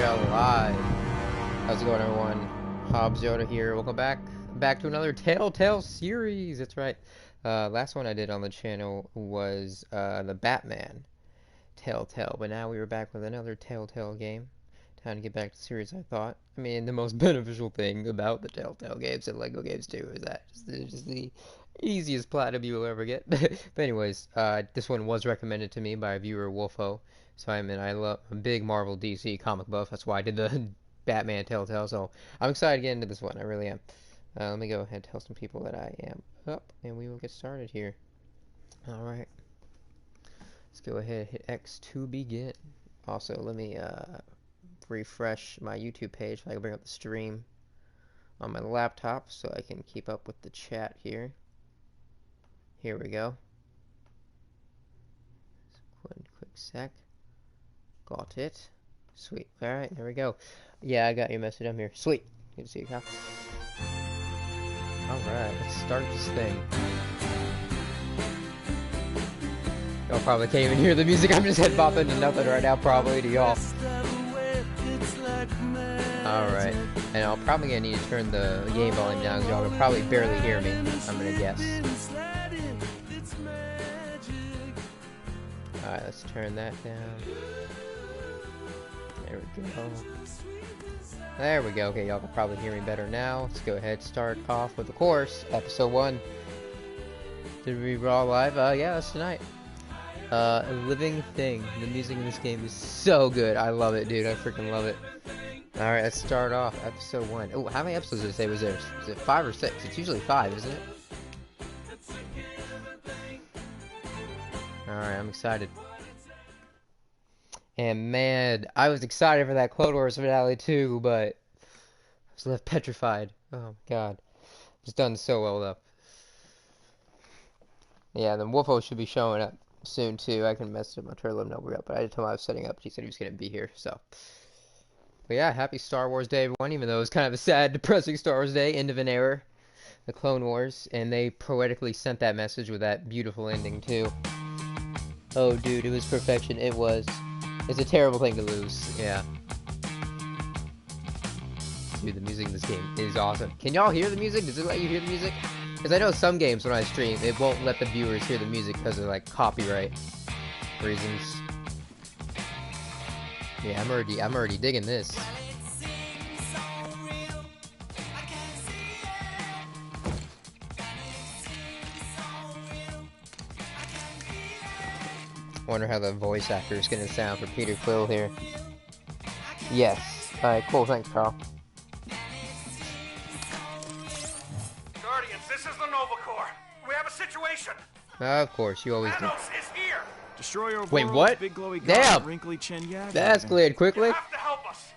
TellTale Live. How's it going, everyone? hobbesyoda here. Welcome back to another TellTale series. That's right. Last one I did on the channel was the Batman TellTale, but now we were back with another TellTale game. Time to get back to the series, I thought. I mean, the most beneficial thing about the TellTale games and Lego games too is that it's just the easiest platinum you will ever get. But anyways, this one was recommended to me by a viewer, Wolfo. So I'm a big Marvel DC comic buff. That's why I did the Batman TellTale. So I'm excited to get into this one. I really am. Let me go ahead and tell some people that I am up, and we will get started here. All right. Let's go ahead and hit X to begin. Also, let me refresh my YouTube page so I can bring up the stream on my laptop so I can keep up with the chat here. Here we go. One quick sec. Got it. Sweet. Alright, there we go. Yeah, I got your message. I'm here. Sweet. Good to see you, Kyle. Alright, let's start this thing. Y'all probably can't even hear the music. I'm just head bopping to nothing right now, probably, to y'all. Alright. And I'm probably gonna need to turn the game volume down because y'all can probably barely hear me, I'm gonna guess. Alright, let's turn that down. There we go. There we go. Okay, y'all can probably hear me better now. Let's go ahead and start off with, of course, episode 1. Did we raw live? Yeah, that's tonight. A living thing. The music in this game is so good. I love it, dude. I freaking love it. Alright, let's start off episode 1. Oh, how many episodes did it say was there? Is it 5 or 6? It's usually 5, isn't it? Alright, I'm excited. And man, I was excited for that Clone Wars finale too, but I was left petrified. Oh my god. It's done so well though. Yeah, then Wolfo should be showing up soon too. I can message him. I'll try to let him know we're up, but I didn't tell him I was setting up. He said he was going to be here, so. But yeah, happy Star Wars Day, everyone, even though it was kind of a sad, depressing Star Wars Day, end of an era, the Clone Wars, and they poetically sent that message with that beautiful ending too. Oh dude, it was perfection. It was. It's a terrible thing to lose, yeah. Dude, the music in this game is awesome. Can y'all hear the music? Does it let you hear the music? Because I know some games when I stream, it won't let the viewers hear the music because of like copyright reasons. Yeah, I'm already digging this. Wonder how the voice actor is gonna sound for Peter Quill here. Yes. Alright, cool, thanks, Carl. Guardians, this is the Nova Corps. We have a situation. Of course, you always do. Thanos is here. Destroyer of Wait, worlds, what? big glowy Damn! wrinkly chin, yeah. That escalated quickly. You have to help us.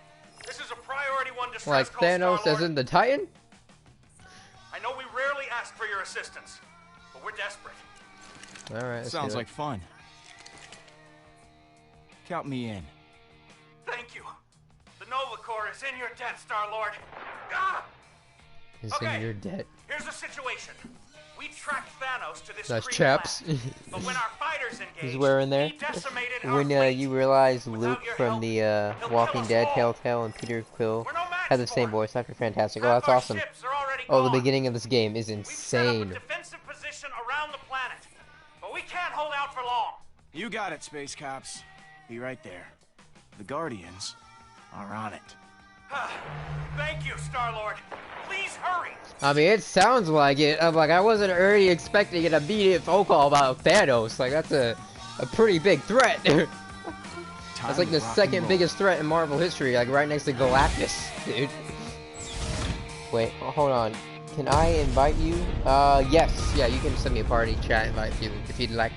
This is a priority 1 distress Like call, Thanos Star-Lord. as in the Titan? I know we rarely ask for your assistance, but we're desperate. Alright, Sounds like fun. Count me in. Thank you. The Nova Corps is in your debt, Star-Lord. Ah! Is Okay. in your debt. Here's the situation. We tracked Thanos to this Nice Kree chaps. planet, but when our fighters engaged, He's wearing there. he decimated our When fleet. you realize Without Luke your from help, the he'll Walking kill us Dead, all. TellTale, and Peter Quill We're no match have the same for voice actor. Fantastic. Oh, Half that's our awesome. ships are already Oh, the gone. beginning of this game is We've set up a insane. defensive position around the planet, but we can't hold out for long. You got it, Space Cops. Be right there. The Guardians are on it. Thank you, Star-Lord. Please hurry. I mean, it sounds like it. I'm like, I wasn't already expecting an immediate phone call about Thanos. Like, that's a pretty big threat. That's like the second biggest threat in Marvel history, like right next to Galactus, dude. Wait, hold on. Can I invite you? Yes. Yeah, you can send me a party chat invite if you'd like.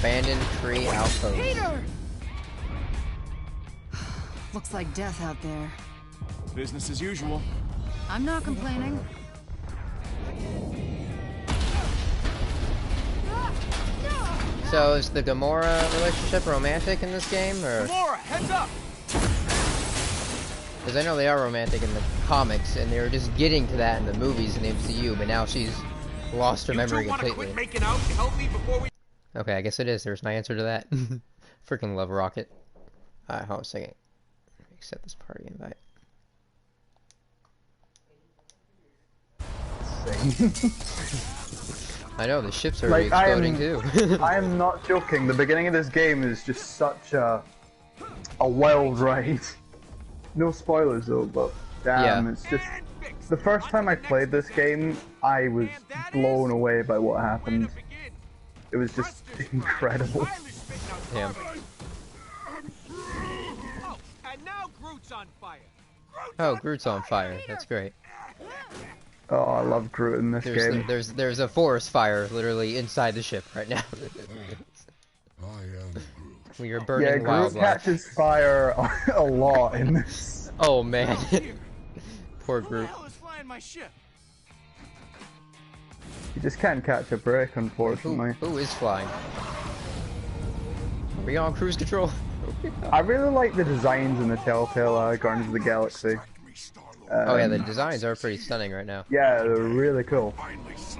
Abandoned tree outpost. Peter! Looks like death out there. Business as usual. I'm not complaining. So is the Gamora relationship romantic in this game, or? Gamora, heads up! Because I know they are romantic in the comics, and they were just getting to that in the movies in the MCU, but now she's lost her memory completely. Quit making out to help me before we... Okay, I guess it is. There's my answer to that. Freaking love Rocket. Alright, hold on a second. Accept this party invite. I know, the ships are Like, exploding too. I am not joking. The beginning of this game is just such a wild ride. No spoilers though, but damn, Yeah. it's just the first time I played this game, I was blown away by what happened. It was just incredible. Damn. Oh, and now Groot's on fire. Oh, Groot's on fire. That's great. Oh, I love Groot in this game. There's a forest fire literally inside the ship right now. I am Groot. We are burning Yeah, Groot wildlife. catches fire a lot in this. Oh man. Poor Groot. Who the hell is flying my ship? You just can't catch a break, unfortunately. Who is flying? Are we on cruise control? I really like the designs in the TellTale Guardians of the Galaxy. Oh yeah, the designs are pretty stunning right now. Yeah, they're really cool.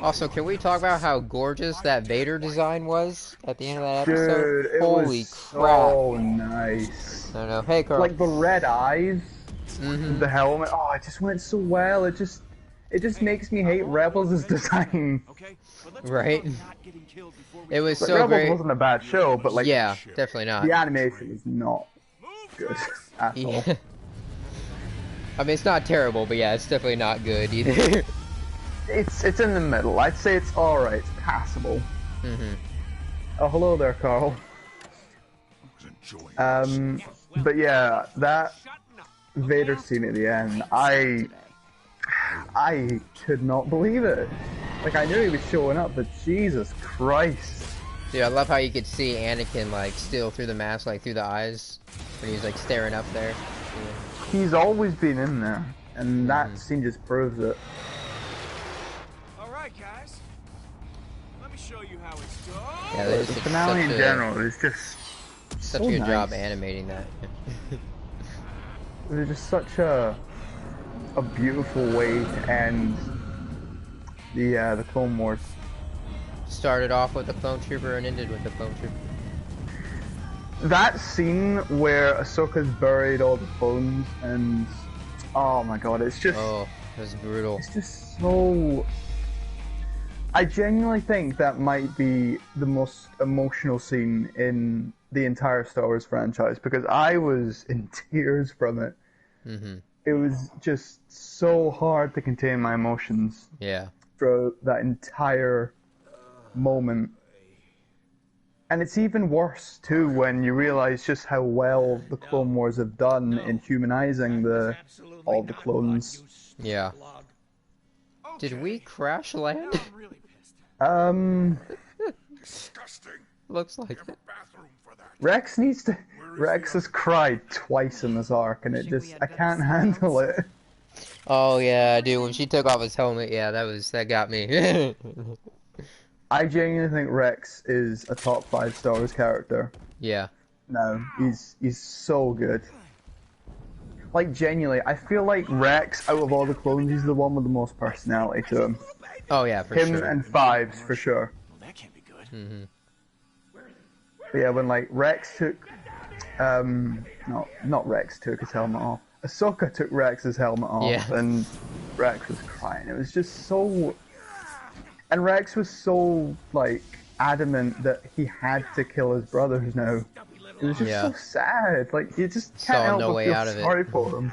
Also, can we talk about how gorgeous that Vader design was at the end of that episode? Dude, it Holy was crap. so nice. I don't know. Hey, Carl. Like the red eyes, Mm-hmm. the helmet. Oh, it just went so well. It just makes me hate Rebels' design. Okay, but let's Right. work on not getting killed before we It was Like, so Rebels great. wasn't a bad show, but like Yeah, definitely not. the animation was not good at all. Yeah. I mean, it's not terrible, but yeah, it's definitely not good either. It's in the middle. I'd say it's alright. It's passable. Mm-hmm. Oh, hello there, Carl. But yeah, that Vader scene at the end, I could not believe it. Like, I knew he was showing up, but Jesus Christ. Dude, I love how you could see Anakin, like, still through the mask, like, through the eyes, when he was, like, staring up there. He's always been in there, and that scene just proves it. Alright, guys. Let me show you how it's done. Yeah, they The just did finale in such general is just such so a good job nice. animating that. It was just such a beautiful way to end the Clone Wars. Started off with the clone trooper and ended with the clone trooper. That scene where Ahsoka's buried all the clones and oh my god, it's just Oh, it was brutal. it's just so. I genuinely think that might be the most emotional scene in the entire Star Wars franchise because I was in tears from it. Mm-hmm. It was just so hard to contain my emotions Yeah. throughout that entire moment. And it's even worse too when you realize just how well the Clone Wars have done in humanizing all the clones. Yeah. Did we crash land? I'm really pissed. Disgusting. Looks like Have a it. bathroom for that. Rex has cried twice in this arc, and I can't handle it. Oh yeah, dude, when she took off his helmet, yeah, that got me. I genuinely think Rex is a top 5 Star Wars character. Yeah. No, he's so good. Like genuinely, I feel like Rex, out of all the clones, he's the one with the most personality to him. Oh yeah, for Him sure. and Fives for sure. Well, that can't be good. Mm-hmm. But yeah, when like Rex took, no, not Rex took his helmet off. Ahsoka took Rex's helmet off, Yeah. and Rex was crying. It was just so, and Rex was so like adamant that he had to kill his brothers now. It was just Yeah. so sad. Like you just Saw can't help no but way feel out of it. sorry for him.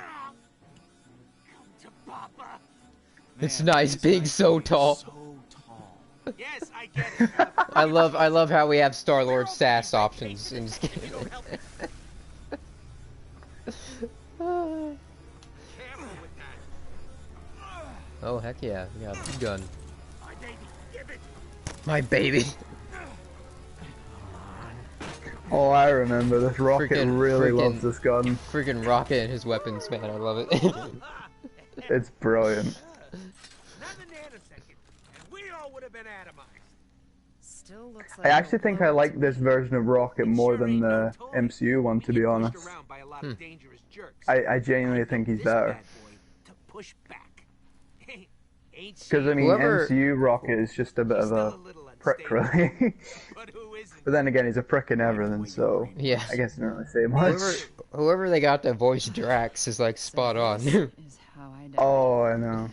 It's nice being so tall. So tall. Yes, I get it. I love how we have Star-Lord sass options in this game. Careful with that. Oh heck yeah, we got a gun. My baby, give it. My baby. Oh, I remember this. Rocket really loves this gun. Freaking Rocket and his weapons, man, I love it. It's brilliant. Another nanosecond, and we all would have been atomized. Still looks I like actually think I like this version of Rocket more than the MCU one, to be honest. Around by a lot of dangerous jerks. I genuinely think he's This better. bad boy to push back. Ain't Because I mean, Whoever- MCU Rocket is just a bit of still a little prick, really. But who isn't? But then again, he's a prick in everything, so Yeah. I guess I don't really say much. Whoever they got to voice Drax is like spot on. Is how I die. Oh, I know.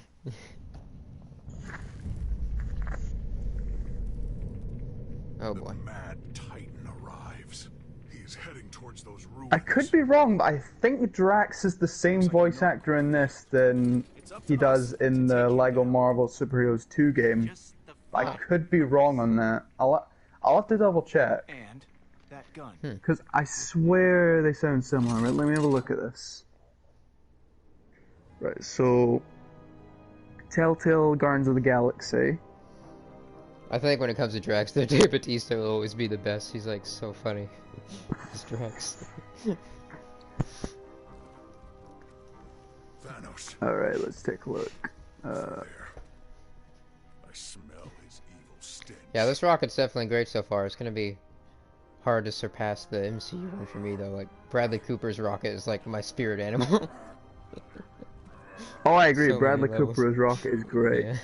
Oh The boy. mad titan arrives. He's heading towards those ruins. I could be wrong, but I think Drax is the same voice actor in this than he does in the Lego Marvel Superheroes 2 game. Just the I could be wrong on that. I'll have to double check. and that gun. Because I swear they sound similar. Right, let me have a look at this. Right, so... TellTale Guardians of the Galaxy. I think when it comes to Drax, the Dave Bautista will always be the best. He's like so funny. It's Drax. Thanos. Alright, let's take a look. There. I smell his evil stench. Yeah, this rocket's definitely great so far. It's gonna be hard to surpass the MCU one for me though. Like Bradley Cooper's rocket is like my spirit animal. Oh, I agree. So Bradley many levels. Cooper's rocket is great. Yeah.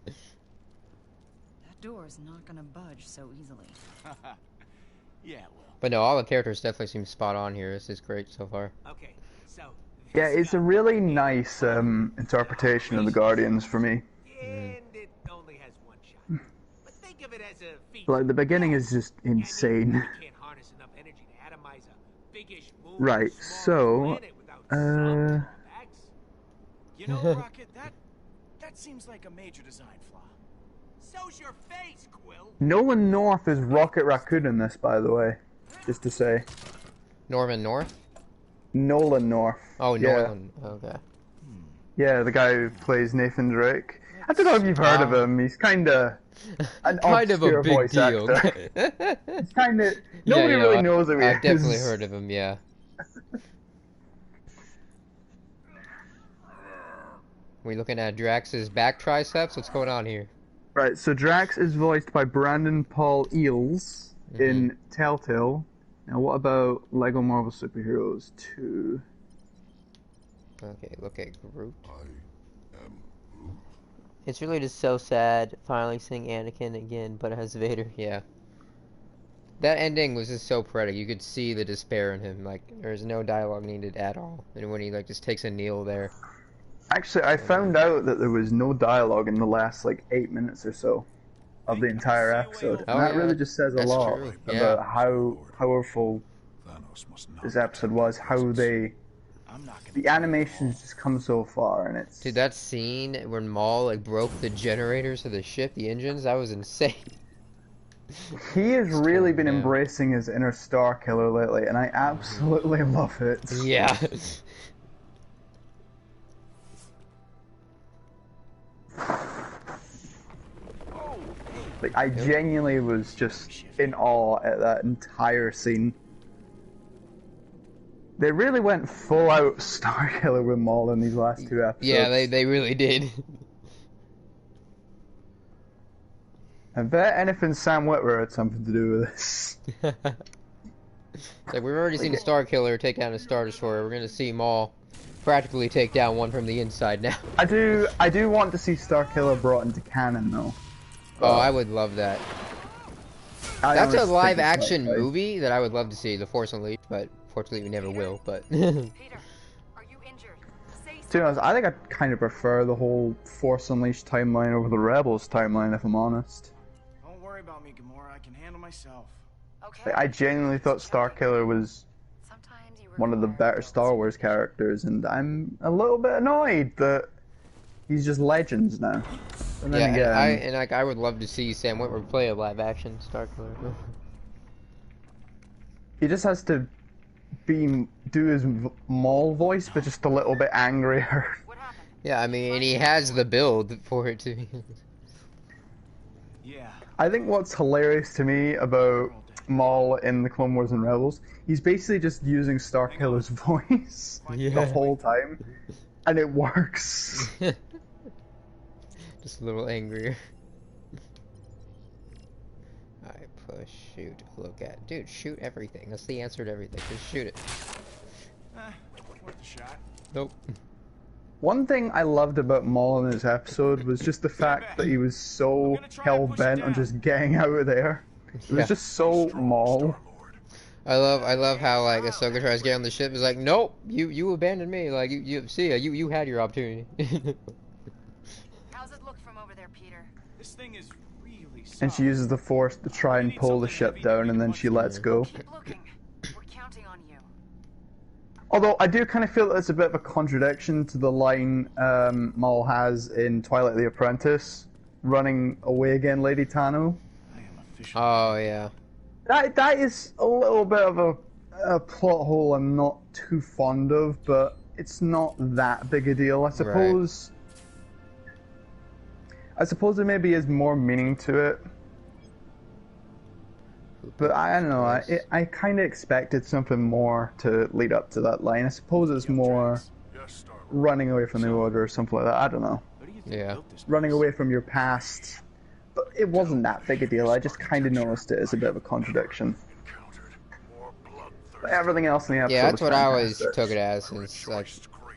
That door is not gonna budge so easily. Yeah, well. But no, all the characters definitely seem spot on here. This is great so far. Okay, so. Yeah, it's a really nice interpretation of the Guardians for me. And it only has one shot. But think of it as a feature. Like, the beginning is just insane. You can't harness enough energy to atomize a biggish moon Right, small so, planet without some drawbacks. You know, Rocket, that seems like a major design flaw. So's your face, Quill. Nolan North is Rocket Raccoon in this, by the way. Just to say. Norman North? Nolan North. Oh, Yeah. Nolan. Okay. Yeah, the guy who plays Nathan Drake. I don't know if you've heard of him. He's kinda an Kind of a obscure big voice deal. actor. He's kinda... Nobody Yeah, really knows who he is. I've definitely heard of him, yeah. We looking at Drax's back triceps? What's going on here? Right, so Drax is voiced by Brandon Paul Eels in TellTale. Now, what about Lego Marvel Superheroes 2? Okay, look at Groot. I am Groot. It's really just so sad finally seeing Anakin again, but as Vader, yeah. That ending was just so poetic. You could see the despair in him. Like, there's no dialogue needed at all. And when he, like, just takes a kneel there. Actually, I found out that there was no dialogue in the last, like, 8 minutes or so of the entire episode. Oh, And that yeah, really just says a that's lot true, about yeah. how powerful Thanos must not this episode was, how they... I'm not gonna. The animations just come so far, and it's... Dude, that scene when Maul, like, broke the generators of the ship, the engines, that was insane. He has really been down. embracing his inner Star Killer lately, and I absolutely love it. Yeah. Like, I genuinely was just in awe at that entire scene. They really went full out Star Killer with Maul in these last two episodes. Yeah, they really did. I bet anything Sam Witwer had something to do with this. Like, we've already seen a Star Killer take down a Star Destroyer. We're gonna see Maul practically take down one from the inside now. I do want to see Star Killer brought into canon, though. Oh, I would love that. I That's a honestly think live it's action not right. movie that I would love to see, The Force Unleashed, but fortunately we never will, but... Peter, are you injured? Say To be honest, I think I kind of prefer the whole Force Unleashed timeline over the Rebels timeline, if I'm honest. Don't worry about me, Gamora. I can handle myself. okay. Like, I genuinely thought Star Killer was Sometimes you one of the require better Star Wars characters, and I'm a little bit annoyed that he's just Legends now. And then Yeah, again, and I would love to see Sam Witwer play a live action Star Killer. he just has to do his Maul voice, but just a little bit angrier. What happened? Yeah, I mean, and he has the build for it to be. Yeah. I think what's hilarious to me about Maul in the Clone Wars and Rebels, he's basically just using Star Killer's voice Yeah. the whole time, and it works. Just a little angrier. Alright, push, shoot, look at. Dude, shoot everything. That's the answer to everything. Just shoot it. Worth a shot. Nope. One thing I loved about Maul in this episode was just the fact that he was so hell-bent on just getting out of there. It was Yeah. just so Maul. I love how like Ahsoka tries to get on the ship. Is like, nope, you abandoned me. Like you had your opportunity. How's it look from over there, Peter? This thing is really soft. And she uses the Force to try and pull the ship down, and then she lets go. Keep looking. We're counting on you. Although I do kind of feel that it's a bit of a contradiction to the line Maul has in Twilight the Apprentice, running away again, Lady Tano. I am officially. Oh yeah. That is a little bit of a plot hole I'm not too fond of, but it's not that big a deal. I suppose. I suppose there maybe is more meaning to it. But I don't know, I kind of expected something more to lead up to that line. I suppose it's more Yes, Star-Lord. running away from the Order or something like that. I don't know. What do you think Yeah. built this Running place? away from your past. But it wasn't that big a deal. I just kind of noticed it as a bit of a contradiction. Encountered more bloodthirsty. But everything else in the episode Yeah, that's was what I always fantastic. took it as. Is like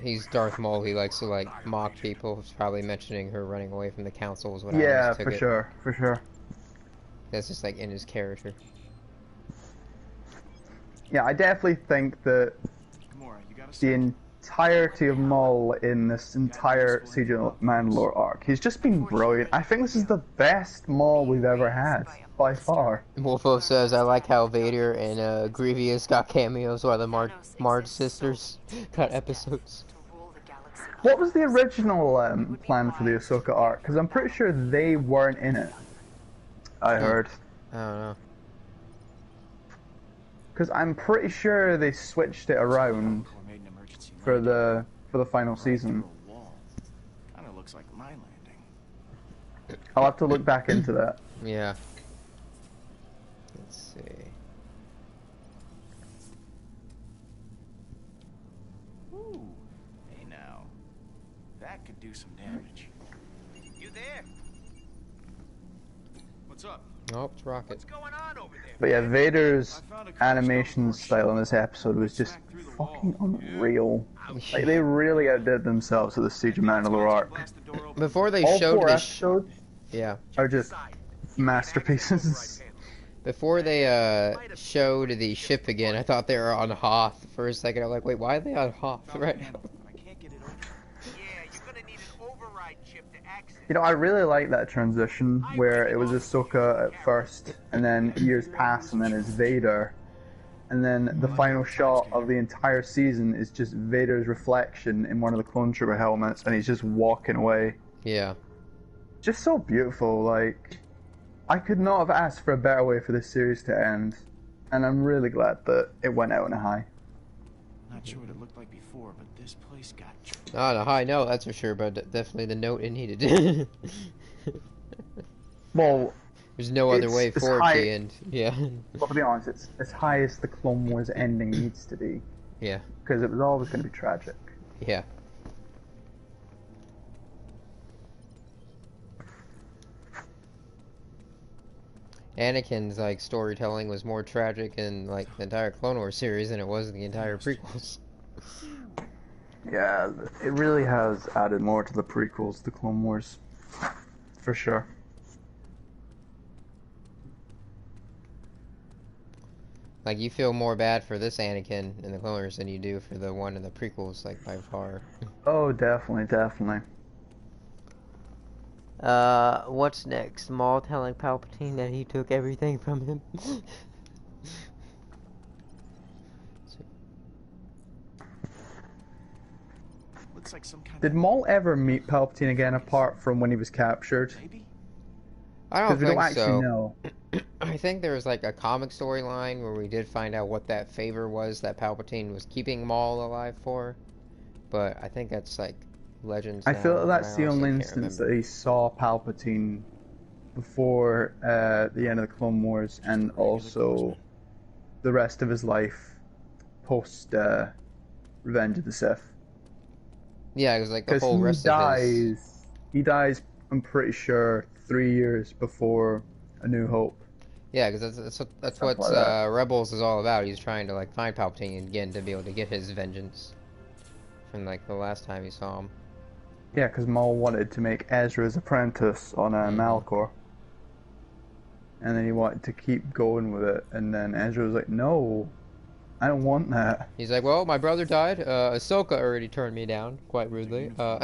he's Darth Maul. He likes to like mock people. He's probably mentioning her running away from the council is what I Yeah, always took for it. sure, for sure. That's just like in his character. Yeah, I definitely think that Gamora, you got a the second? entirety of Maul in this entire Siege of Mandalore arc, he's just been brilliant. I think this is the best Maul we've ever had, by far. Wolfo says, I like how Vader and Grievous got cameos while the Marge sisters got episodes. To rule the galaxy. What was the original plan for the Ahsoka arc? Because I'm pretty sure they weren't in it. I heard. I don't know. Because I'm pretty sure they switched it around Or made an emergency for landing the final right season. through a wall. Kinda looks like my landing. I'll have to look back into that. Yeah. Let's see. Ooh. Hey now. That could do some damage. You there? What's up? Oh, it's Rocket. What's going on over there? But yeah, Vader's I found a animation style in this episode was just fucking unreal. Like, they really outdid themselves with the Siege of Mandalore arc. Blast the door open. Before they All showed four the episodes yeah. are just masterpieces. Before they showed the ship again, I thought they were on Hoth for a second. I'm like, wait, why are they on Hoth right now? I can't get it open. Yeah, you're gonna need an override chip to access. You know, I really like that transition where it was Ahsoka at first, and then years pass, and then it's Vader. And then the final shot of the entire season is just Vader's reflection in one of the clone trooper helmets, and he's just walking away. Yeah. Just so beautiful, like, I could not have asked for a better way for this series to end, and I'm really glad that it went out on a high. Not sure what it looked like before, but this place got Not a high note, that's for sure, but definitely the note it needed. Well, There's no other way it's for it high- to end. Yeah. well, to be honest, it's as high as the Clone Wars ending needs to be, Yeah. because it was always going to be tragic. Yeah. Anakin's like storytelling was more tragic in like the entire Clone Wars series than it was in the entire prequels. Yeah, it really has added more to the prequels, the Clone Wars, for sure. Like you feel more bad for this Anakin in the Clone Wars than you do for the one in the prequels, like by far. Oh, definitely, definitely. What's next? Maul telling Palpatine that he took everything from him. looks like some kind Did of Maul ever meet Palpatine again apart from when he was captured? maybe? I don't Because we think don't actually so. know. I think there was like a comic storyline where we did find out what that favor was that Palpatine was keeping Maul alive for, but I think that's like legends. I now, feel and that's the honestly only can't instance remember. that he saw Palpatine before the end of the Clone Wars, and also the rest of his life post Revenge of the Sith. Yeah, it was like the Because whole rest of his. he dies. I'm pretty sure 3 years before A New Hope. Yeah, because that's Stuff what like that. Rebels is all about. He's trying to like find Palpatine again to be able to get his vengeance from like the last time he saw him. Yeah, because Maul wanted to make Ezra's apprentice on Malcor. And then he wanted to keep going with it, and then Ezra was like, no, I don't want that. He's like, well, my brother died. Ahsoka already turned me down quite rudely. I'll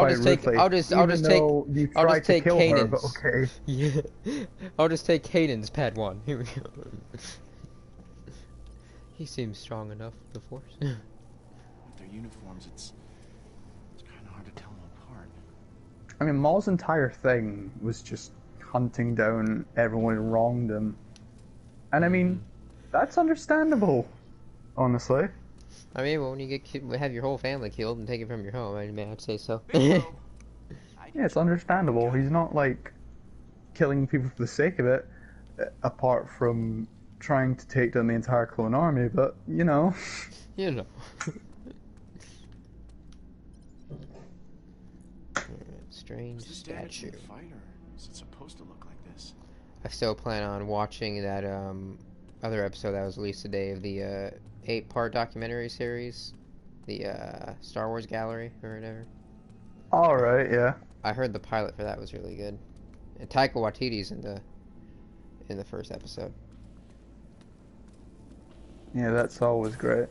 Quite just take. ruthless. I'll just Even take. though you I'll tried just to take kill her, but Kanan's. okay. Yeah. I'll just take Kanan's Padawan. Here we go. He seems strong enough with the Force. With their uniforms, it's kind of hard to tell them apart. I mean, Maul's entire thing was just hunting down everyone who wronged him. And I mean, that's understandable, honestly. I mean, well, when you have your whole family killed and taken from your home, I mean, I'd say so. Yeah, it's understandable. He's not, like, killing people for the sake of it, apart from trying to take down the entire clone army, but, you know. You know. Strange Is this damage statue. from the fight, or is it supposed to look like this? I still plan on watching that other episode that was released today of the 8-part documentary series, the Star Wars Gallery or whatever. Alright, yeah. I heard the pilot for that was really good, and Taika Waititi's in the first episode. Yeah, that's always great.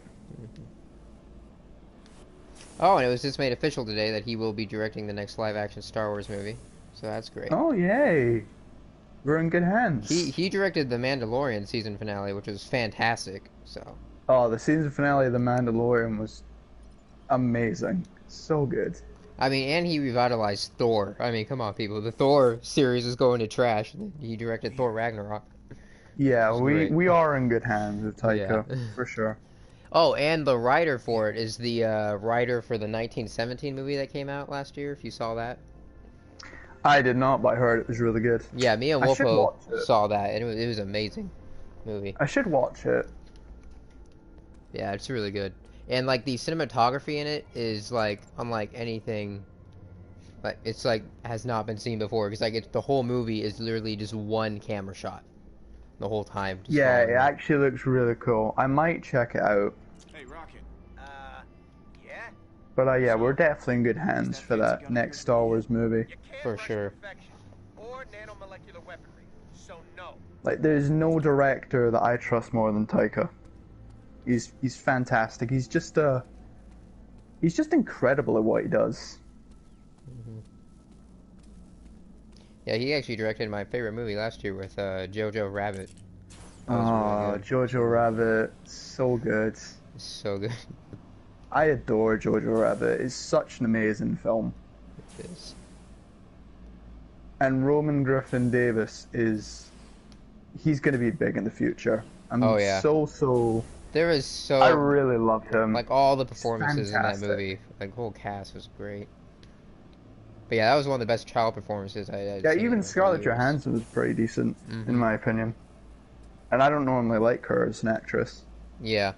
Oh, and it was just made official today that he will be directing the next live-action Star Wars movie, so that's great. Oh, yay! We're in good hands. He directed the Mandalorian season finale, which was fantastic. So. Oh, the season finale of The Mandalorian was amazing. So good. I mean, and he revitalized Thor. I mean, come on, people. The Thor series is going to trash. He directed Thor Ragnarok. Yeah, Great. we are in good hands with Taika, Yeah. for sure. Oh, and the writer for it is the writer for the 1917 movie that came out last year, if you saw that. I did not, but I heard it was really good. Yeah, me and I should Wolfo watch it. saw that, and it was an amazing movie. I should watch it. Yeah, it's really good. And, like, the cinematography in it is, like, unlike anything, like, it's, like, has not been seen before. Because, like, the whole movie is literally just one camera shot the whole time. Just Yeah, following it actually looks really cool. I might check it out. Hey, Rocket. Yeah? But yeah, we're definitely in good hands for that next Star Wars movie. You can't For rush sure. perfection or nanomolecular weaponry, so no. Like, there's no director that I trust more than Taika. He's fantastic. He's just incredible at what he does. Yeah, he actually directed my favorite movie last year with Jojo Rabbit. That was Oh, really good. Jojo Rabbit, so good. It's so good. I adore Jojo Rabbit. It's such an amazing film. It is. And Roman Griffin Davis he's going to be big in the future. I'm Oh, yeah. so There was so... I really loved him. Like, all the performances in that fantastic. movie. Like, the whole cast was great. But yeah, that was one of the best child performances I'd Yeah, seen even in Scarlett years. Johansson was pretty decent, in my opinion. And I don't normally like her as an actress. Yeah.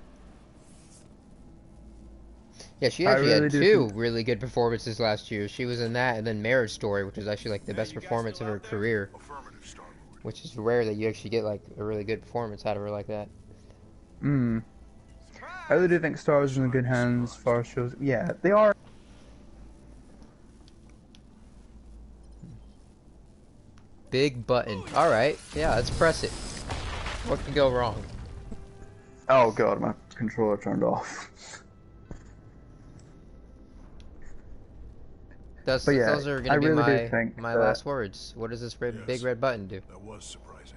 Yeah, she I actually really had do two think- really good performances last year. She was in that, and then Marriage Story, which was actually, like, the best performance of her career. Affirmative, Star-Lord. Which is rare that you actually get, like, a really good performance out of her like that. I really do think Star Wars is in good hands as far as shows. Yeah, they are. Big button. Alright, yeah, let's press it. What can go wrong? Oh god, my controller turned off. Those But yeah, are I gonna be really do my, think my that- last words. What does this big Yes. red button do? That was surprising.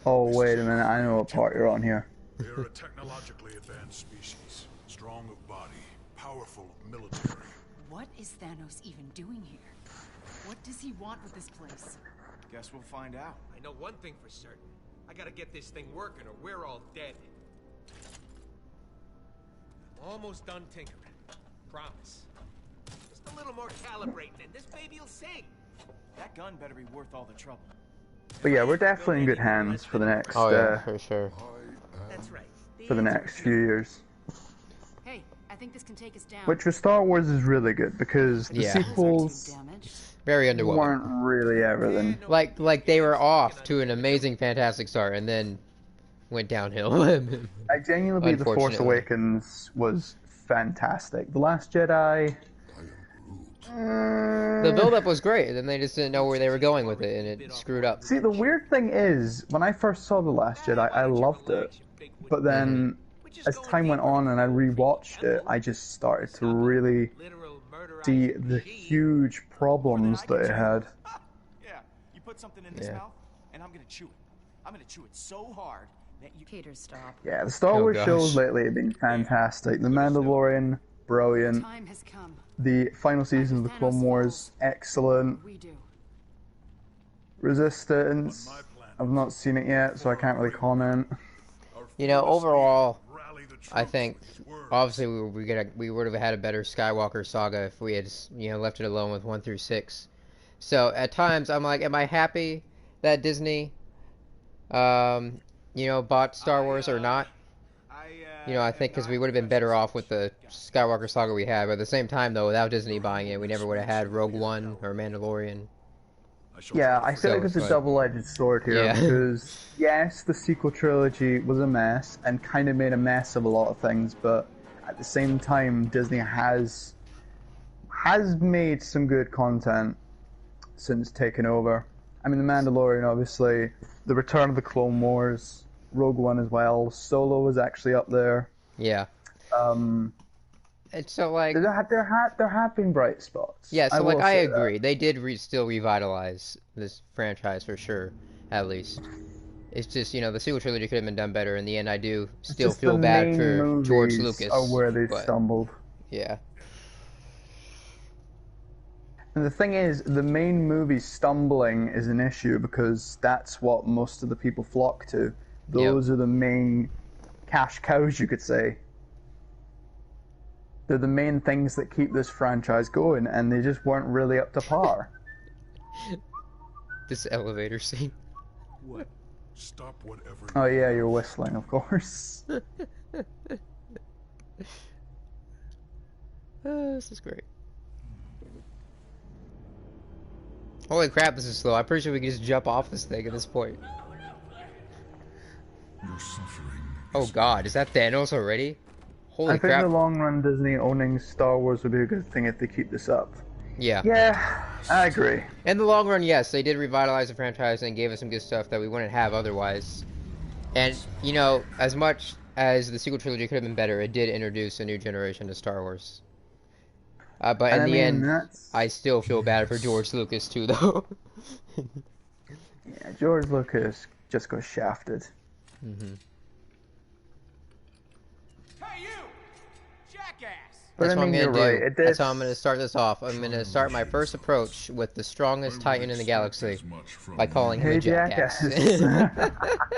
Oh wait a minute, I know what part you're on here. They are a technologically advanced species, strong of body, powerful military. What is Thanos even doing here? What does he want with this place? Guess we'll find out. I know one thing for certain. I gotta get this thing working or we're all dead. I'm almost done tinkering. Promise. Just a little more calibrating and this baby'll sing. That gun better be worth all the trouble. But yeah, we're definitely in good hands for the next Oh yeah, for sure. That's right. for the next few years. Hey, I think this can take us down. Which for Star Wars is really good because the Yeah. sequels Damage. Very underwhelming. weren't really everything. Like they were off to an amazing, fantastic start, and then went downhill. I genuinely believe The Force Unfortunately. Awakens was fantastic. The Last Jedi. The build-up was great, and then they just didn't know where they were going with it, and it screwed up. See, the weird thing is, when I first saw The Last Jedi, I loved it. But then, as time went on and I rewatched it, I just started to really see the huge problems that it had. Yeah, you put something in this mouth, and I'm gonna chew it. I'm gonna chew it so hard that you... Peter, stop. Yeah, the Star Wars gosh. shows lately have been fantastic. The Mandalorian, brilliant. Time has come. The final season of the Clone Wars, excellent. We do. Resistance, I've not seen it yet, so I can't really comment. You know, overall, I think obviously we would have had a better Skywalker saga if we had, you know, left it alone with 1 through 6. So at times I'm like, am I happy that Disney, you know, bought Star Wars or not? You know, I think because we would have been better off with the Skywalker saga we had. But at the same time, though, without Disney buying it, we never would have had Rogue One or Mandalorian. Yeah, I feel like it's a double-edged sword here, because yes, the sequel trilogy was a mess and kind of made a mess of a lot of things, but at the same time, Disney has made some good content since taking over. I mean, The Mandalorian, obviously, The Return of the Clone Wars, Rogue One as well. Solo was actually up there. Yeah. It's so like there have been bright spots. yeah. So like I agree, that. they did still revitalize this franchise for sure. At least it's just, you know, the sequel trilogy could have been done better. In the end, I do still feel bad for George Lucas. Are where they stumbled. Yeah. And the thing is, the main movie stumbling is an issue because that's what most of the people flock to. Those are the main cash cows, you could say. They're the main things that keep this franchise going, and they just weren't really up to par. This elevator scene. What? Stop whatever. Oh yeah, you're whistling, of course. This is great. Holy crap, this is slow. I'm pretty sure we can just jump off this thing at this point. Your suffering. Oh god, is that Thanos already? Holy I think crap. in the long run, Disney owning Star Wars would be a good thing if they keep this up. Yeah. Yeah, I agree. In the long run, yes, they did revitalize the franchise and gave us some good stuff that we wouldn't have otherwise. And, you know, as much as the sequel trilogy could have been better, it did introduce a new generation to Star Wars. But in the end, I still feel bad for George Lucas too, though. Yeah, George Lucas just got shafted. Mm-hmm. Hey, you! Jackass! But That's I what I'm mean, going to you're do. right. It That's did. how I'm going to start this off. I'm going to start my first approach with the strongest Titan in the galaxy by calling him a jackass. Now that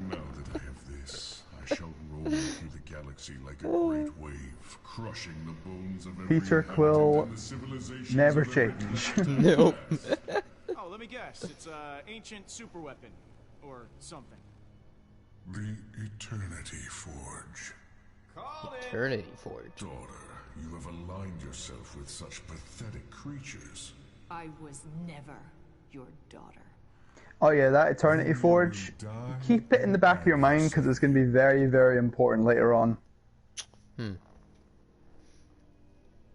I have this, I shall roll through the galaxy like a great wave, crushing the bones of every Peter inhabitant Quill and the civilizations never of every change. Nope. Oh, let me guess. It's a ancient superweapon. Or something. The Eternity Forge. Called it! Eternity Forge. Daughter, you have aligned yourself with such pathetic creatures. I was never your daughter. Oh yeah, that Eternity Forge. Keep it in the back of your mind because it's going to be very, very important later on.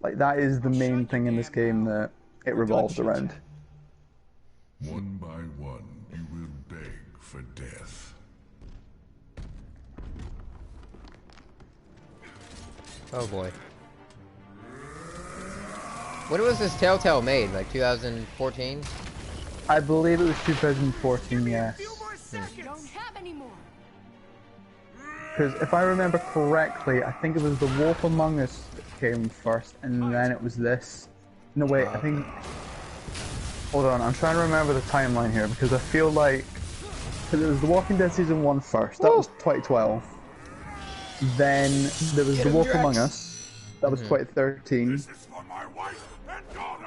Like, that is the main thing in this game that it revolves around. One by one, you will beg for death. Oh boy. When was this TellTale made? Like 2014? I believe it was 2014, yes. Don't have any more. Because if I remember correctly, I think it was The Wolf Among Us that came first, and then it was this. No, wait, I think... Hold on, I'm trying to remember the timeline here, because I feel like... Because it was The Walking Dead Season 1 first, that was 2012. Then there was The Wolf Among Us, that was 2013. This is for my wife and daughter.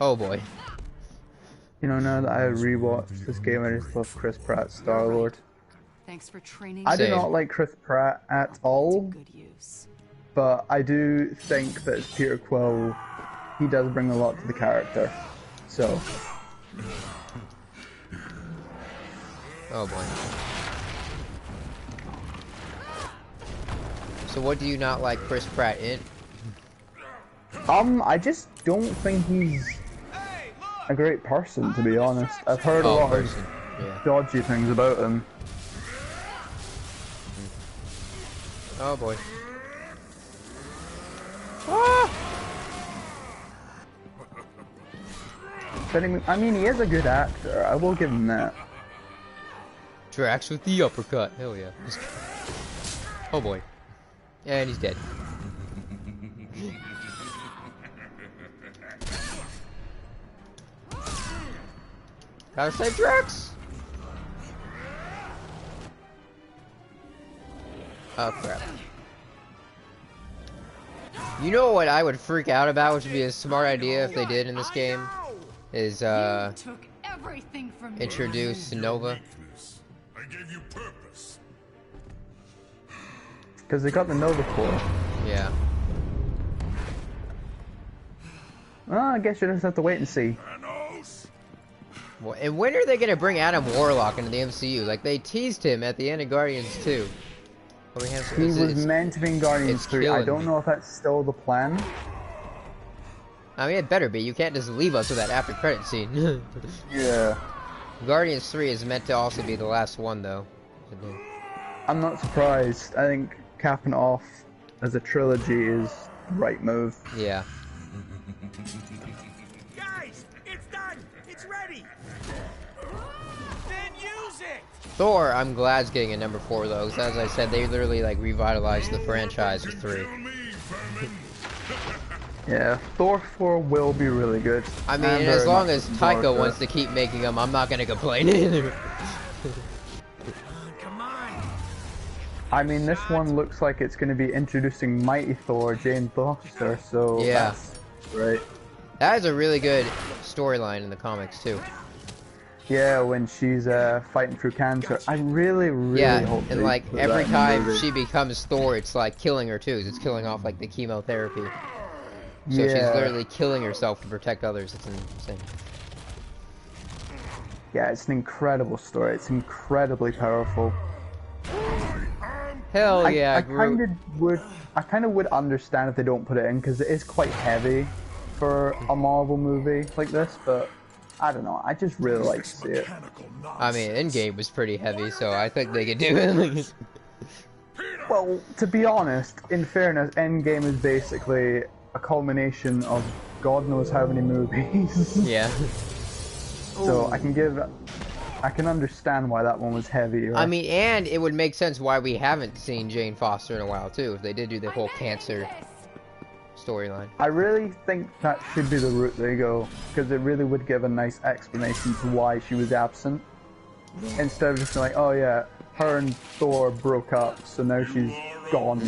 Oh boy. You know, now that I rewatched this game, I just love Chris Pratt's Star-Lord. Thanks for training. I do Same. not like Chris Pratt at all, Good use. but I do think that as Peter Quill, he does bring a lot to the character. So, Oh boy. So what do you not like Chris Pratt in? I just don't think he's a great person, to be honest. I've heard a lot of dodgy things about him. Oh boy. Ah! But I mean, he is a good actor. I will give him that. Drax with the uppercut. Hell yeah. Oh boy. And he's dead. Gotta save Drax! Oh crap. You know what I would freak out about, which would be a smart idea if they did in this game? Is took everything from me. introduce Nova. I gave you purpose. Because they got the Nova Core. Yeah. Well, I guess you just have to wait and see. Well, and when are they gonna bring Adam Warlock into the MCU? Like, they teased him at the end of Guardians 2. He was meant to be in Guardians 3. I don't know if that's still the plan. I mean, it better be. You can't just leave us with that after credit scene. Yeah. Guardians 3 is meant to also be the last one, though. I'm not surprised. I think capping off as a trilogy is the right move. Yeah. Guys, it's done. It's ready. Then use it. Thor, I'm glad is getting a number 4, though, because as I said, they literally, like, revitalized the franchise with 3. Yeah, Thor 4 will be really good. I mean, I'm as very long much as looking forward Taika to wants it. to keep making them, I'm not gonna complain either. Come on. I mean, this one looks like it's going to be introducing Mighty Thor, Jane Foster, so Yeah. that's great. That is a really good storyline in the comics, too. Yeah, when she's fighting through cancer. I really, really Yeah, hope and they like put every that in the time movie. she becomes Thor, it's like killing her too. It's killing off like the chemotherapy. So she's Yeah. literally killing herself to protect others. It's insane. Yeah, it's an incredible story. It's incredibly powerful. Hell yeah, I Groot. kind of would understand if they don't put it in because it is quite heavy for a Marvel movie like this, but I don't know. I just really like to see it. I mean, Endgame was pretty heavy, so I think they could do it. Well, to be honest, in fairness, Endgame is basically a culmination of God knows how many movies. Yeah. So I can understand why that one was heavy. I mean, and it would make sense why we haven't seen Jane Foster in a while too, if they did do the whole cancer storyline. I really think that should be the route they go, because it really would give a nice explanation to why she was absent. Instead of just being like, oh yeah, her and Thor broke up, so now she's gone.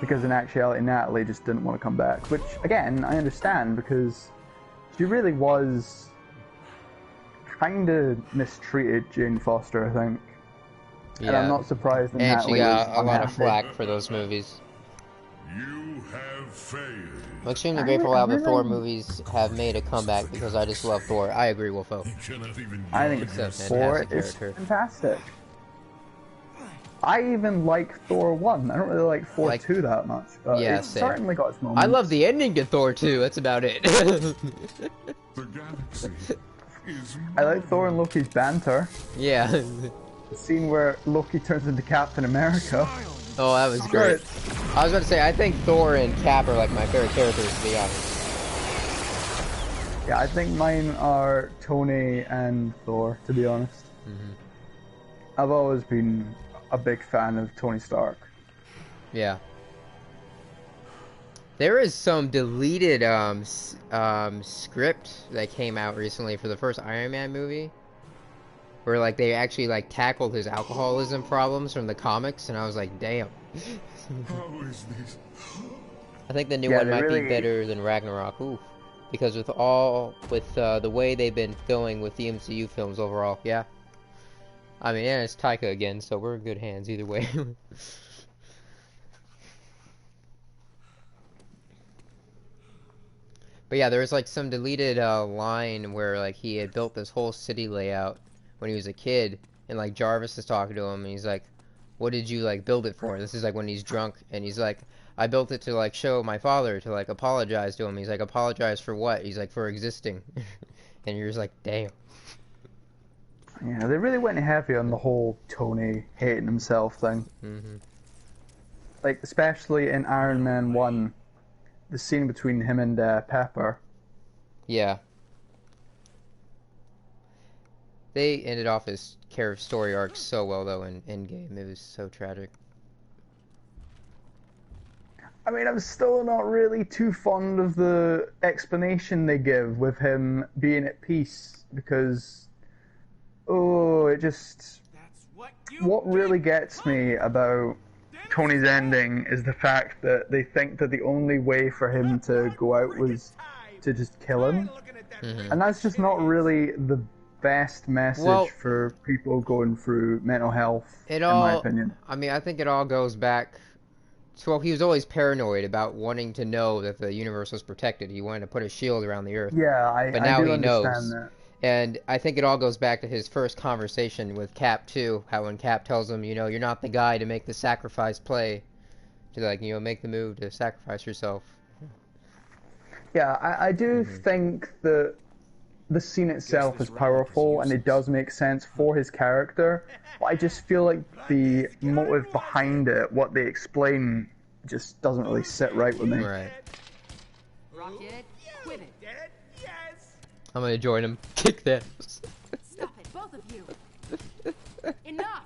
Because in actuality, Natalie just didn't want to come back. Which, again, I understand, because she really was kind of mistreated, Jane Foster, I think. Yeah. And I'm not surprised that And Natalie she got was a lot of unhappy. flack for those movies. You have failed. I'm extremely I grateful re- how I the Thor really- movies have made a comeback because I just love Thor. I agree, Wolfo. You cannot even I think It's a Thor fantastic is character. fantastic. I even like Thor 1. I don't really like Thor Like- 2 that much, but Yeah, it's same. certainly got its moments. I love the ending to Thor 2, that's about it. The galaxy is I like Thor and Loki's banter. Yeah. The scene where Loki turns into Captain America. Oh, that was great. I was about to say, I think Thor and Cap are like my favorite characters, to be honest. Yeah, I think mine are Tony and Thor, to be honest. I've always been a big fan of Tony Stark. Yeah. There is some deleted script that came out recently for the first Iron Man movie, where like they actually like tackled his alcoholism problems from the comics, and I was like, damn. How is this? I think the new Yeah, one they might really- be better than Ragnarok. Ooh. Because with the way they've been filming with the MCU films overall, yeah. I mean, yeah, it's Taika again, so we're in good hands either way. But yeah, there was like some deleted line where like he had built this whole city layout when he was a kid, and like Jarvis is talking to him, and he's like, what did you like build it for? This is like when he's drunk and he's like, I built it to like show my father, to like apologize to him. He's like, apologize for what? He's like, for existing. And you're just like, damn. Yeah, they really went heavy on the whole Tony hating himself thing. Like, especially in Iron Man 1, the scene between him and Pepper. Yeah. They ended off his character story arc so well, though, in Endgame. It was so tragic. I mean, I'm still not really too fond of the explanation they give with him being at peace, because, it just... What really gets me about Tony's ending is the fact that they think that the only way for him to go out was to just kill him. And that's just not really the best message for people going through mental health, in my opinion. I mean, I think it all goes back to, well, he was always paranoid about wanting to know that the universe was protected. He wanted to put a shield around the Earth. Yeah, but now I do he knows. understand that. And I think it all goes back to his first conversation with Cap, too. How when Cap tells him, you know, you're not the guy to make the sacrifice play. To, like, you know, make the move to sacrifice yourself. Yeah, I do think that the scene itself is powerful, and it does make sense for his character. But I just feel like the motive behind it, what they explain, just doesn't really sit right with me. Right. Rocket, quit it. I'm gonna join him. Kick that. Stop it, both of you. Enough.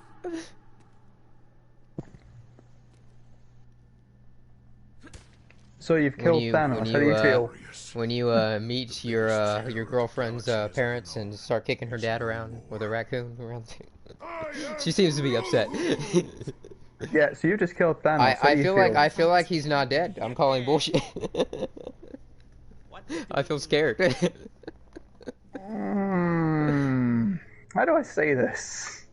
So you've killed Thanos. How do you feel? When you meet your girlfriend's parents and start kicking her dad around with a raccoon around, she seems to be upset. Yeah, so you just killed Thanos. I feel like he's not dead. I'm calling bullshit. I feel scared. How do I say this?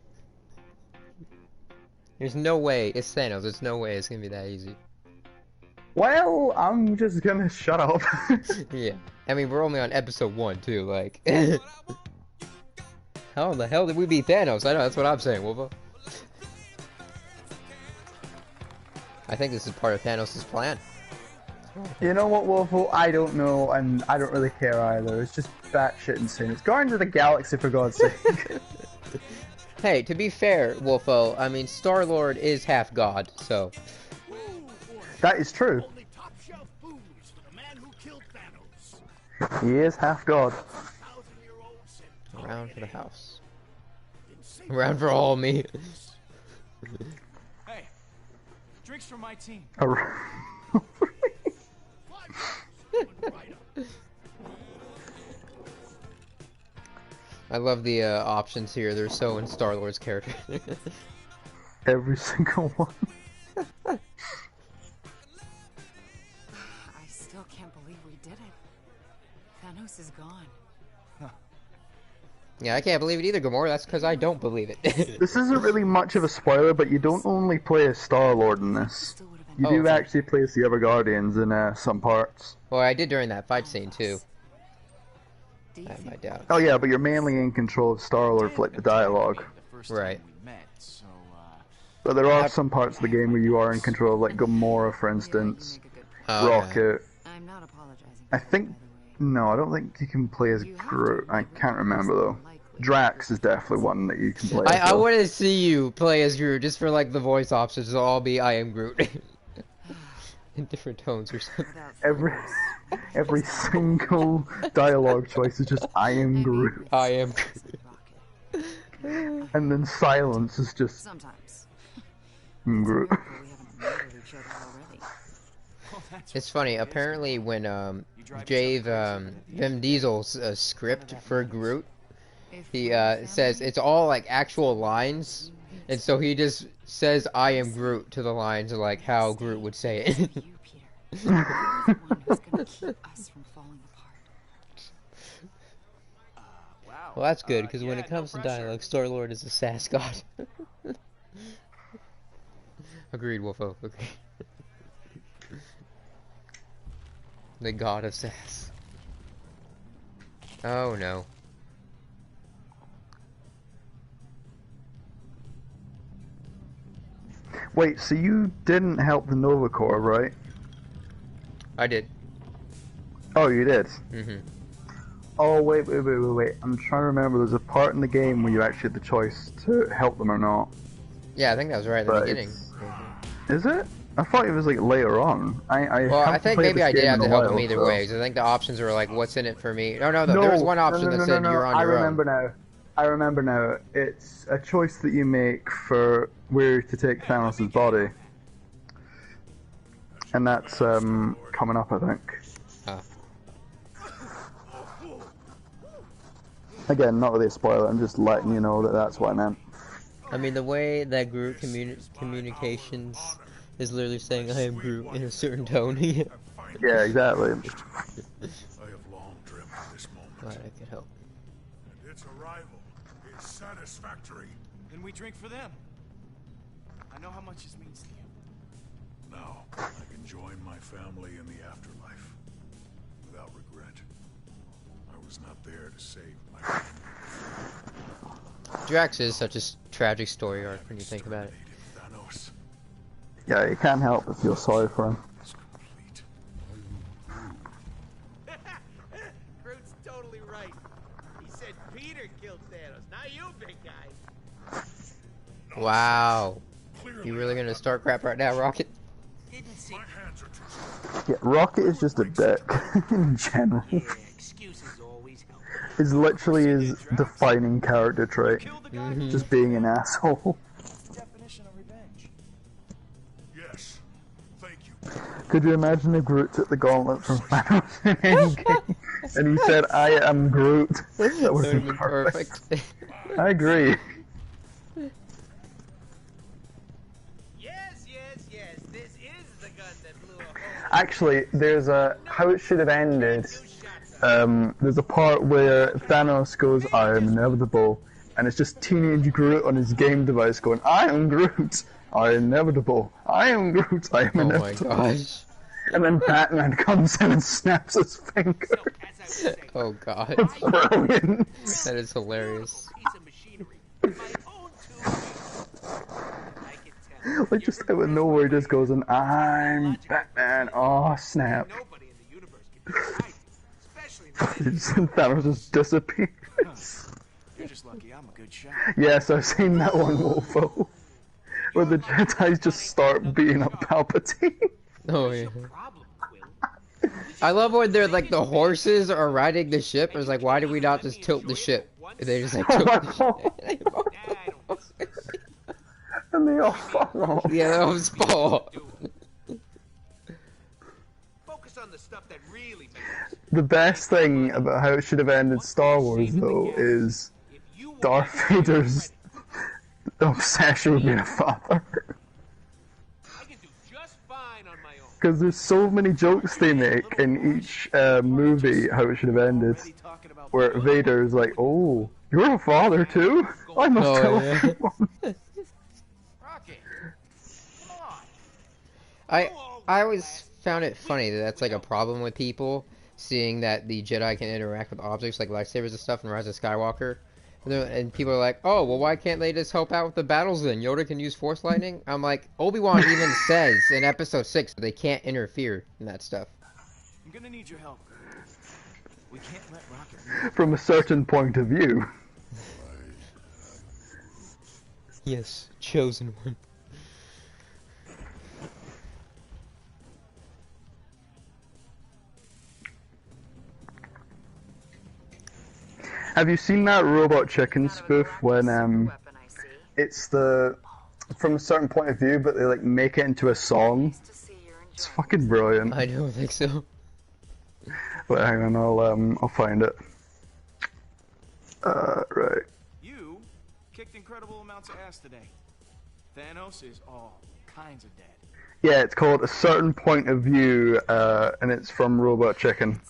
There's no way it's Thanos. There's no way it's gonna be that easy. Well, I'm just gonna shut up. Yeah, I mean we're only on episode 1 too. Like, how in the hell did we beat Thanos? I know that's what I'm saying, Wolfa. I think this is part of Thanos' plan. You know what, Wolfo? I don't know, and I don't really care either. It's just batshit insane. It's Guardians of the Galaxy, for God's sake. Hey, to be fair, Wolfo, I mean, Star-Lord is half god, so... That is true. He is half god. Around for the house. Around for all me. Hey, drinks from my team. I love the options here. They're so in Star-Lord's character. Every single one. I still can't believe we did it. Thanos is gone. Yeah, I can't believe it either, Gamora. That's because I don't believe it. This isn't really much of a spoiler, but you don't only play as Star-Lord in this. You do actually play as the other Guardians in some parts. Well, I did during that fight scene, too. I have my doubts. Oh yeah, but you're mainly in control of Star-Lord for like the dialogue. Right. But there are some parts of the game where you are in control of like Gamora, for instance, Rocket. I'm not apologizing. I think... No, I don't think you can play as Groot. I can't remember though. Drax is definitely one that you can play as. I want to see you play as Groot, just for like the voice options. It'll all be I am Groot. In different tones or something. Every single dialogue choice is just I am Groot. I am Groot. And then silence is just sometimes Groot. It's funny, apparently when Vin Diesel's script for Groot, he says it's all like actual lines, and so he just says I am Groot to the lines of like how Groot would say it. Well, that's good, because when it comes to dialogue, Star-Lord is a sass god. Agreed, Wolfo. Agreed. The god of sass. Oh no. Wait, so you didn't help the Nova Corps, right? I did. Oh, you did? Mm-hmm. Oh, wait. I'm trying to remember. There's a part in the game where you actually had the choice to help them or not. Yeah, I think that was right at the But beginning. Is it? I thought it was like later on. I think maybe I did have to help him either way. So. I think the options were like, "What's in it for me?" No. There was one option that said you're on your own. I remember now. It's a choice that you make for where to take Thanos' body, and that's coming up, I think. Again, not really a spoiler. I'm just letting you know that that's what I meant. I mean, the way that Groot communications is literally saying "I am Groot" in a certain tone. Yeah, exactly. I have long dreamt of this moment. Glad I could help. And its arrival is satisfactory. Then we drink for them. I know how much this means to you. Now, I can join my family in the afterlife. Without regret. I was not there to save my family. Drax is such a tragic story arc when you think about it. Thanos. Yeah, you can't help but feel sorry for him. It's complete. Groot's totally right. He said Peter killed Thanos, not you, big guy. Wow. Clearly, You really gonna start crap right now, Rocket? Didn't see. my hands are too. Yeah, Rocket is just a dick in general. Yeah, excuses always help. It's literally his defining character trait. Kill the guy who Just being an asshole. definition of revenge. Yes. Thank you. Could you imagine if Groot took the gauntlet from Thanos in Endgame and he said, "I am Groot"? That would have been perfect. I agree. Yes. This is the gun that blew a hole. Actually, there's a how it should have ended. There's a part where Thanos goes, "I am inevitable," and it's just teenage Groot on his game device going, "I am Groot. I am inevitable. I am Groot. I am Oh my inevitable." gosh. And then Batman comes in and snaps his finger. So, as I was saying, Oh god. It's brilliant. That is hilarious. piece of machinery. My own two. I can tell. Like just out of nowhere, he just goes and I'm Batman. Oh snap! Nobody in the universe can do what I do, especially not And Thanos just disappears. You're just lucky I'm a good shot. Yes, I've seen that one, Wolfo. Where the Jedi's just start beating up Palpatine. Oh yeah. problem, Quill. I love when they're like the horses are riding the ship. It's like, why do we not just tilt the ship? They just like tilt the ship. I don't And they all fall off. Yeah, that was fall. focus on the stuff that really matters. The best thing about how it should have ended Star Wars, though, is If you want Darth Vader's obsession with being a father. I can do just fine on my own. Because there's so many jokes they make in each movie how it should have ended. Already talking about Where Vader's like, "Oh, you're a father too? I must Oh, tell yeah. everyone." Rocket, come on. I always found it funny that that's like a problem with people seeing that the Jedi can interact with objects like lightsabers and stuff in Rise of Skywalker. And people are like, "Oh, well, why can't they just help out with the battles then? Yoda can use Force lightning." I'm like, Obi-Wan even says in Episode 6 they can't interfere in that stuff. I'm gonna need your help. We can't let Rocket. From a certain point of view. Yes, chosen one. Have you seen that Robot Chicken spoof when it's the from a certain point of view, but they like make it into a song? It's fucking brilliant. I don't think so. Wait, hang on, I'll find it. Right. You kicked incredible amounts of ass today. Thanos is all kinds of dead. Yeah, it's called A Certain Point of View, and it's from Robot Chicken.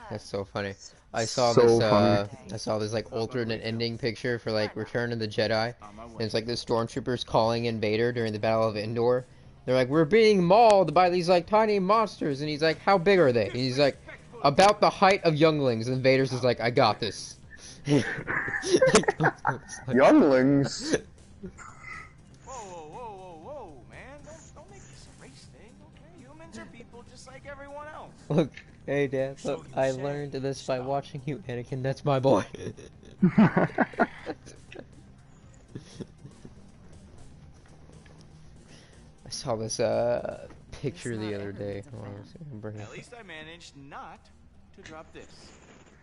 That's so funny. I saw So this. funny. I saw this like alternate ending picture for like Return of the Jedi, and it's like the stormtroopers calling in Vader during the Battle of Endor. They're like, "We're being mauled by these like tiny monsters," and he's like, "How big are they?" And he's like, "About the height of younglings." And Vader's just like, "I got this." Younglings? Whoa, man. Look, hey Dad, So look, you I said learned this by stop. watching you, Anakin. That's my boy. I saw this picture the other day. Hold on, let's see if I can bring it At up. least I managed not to drop this.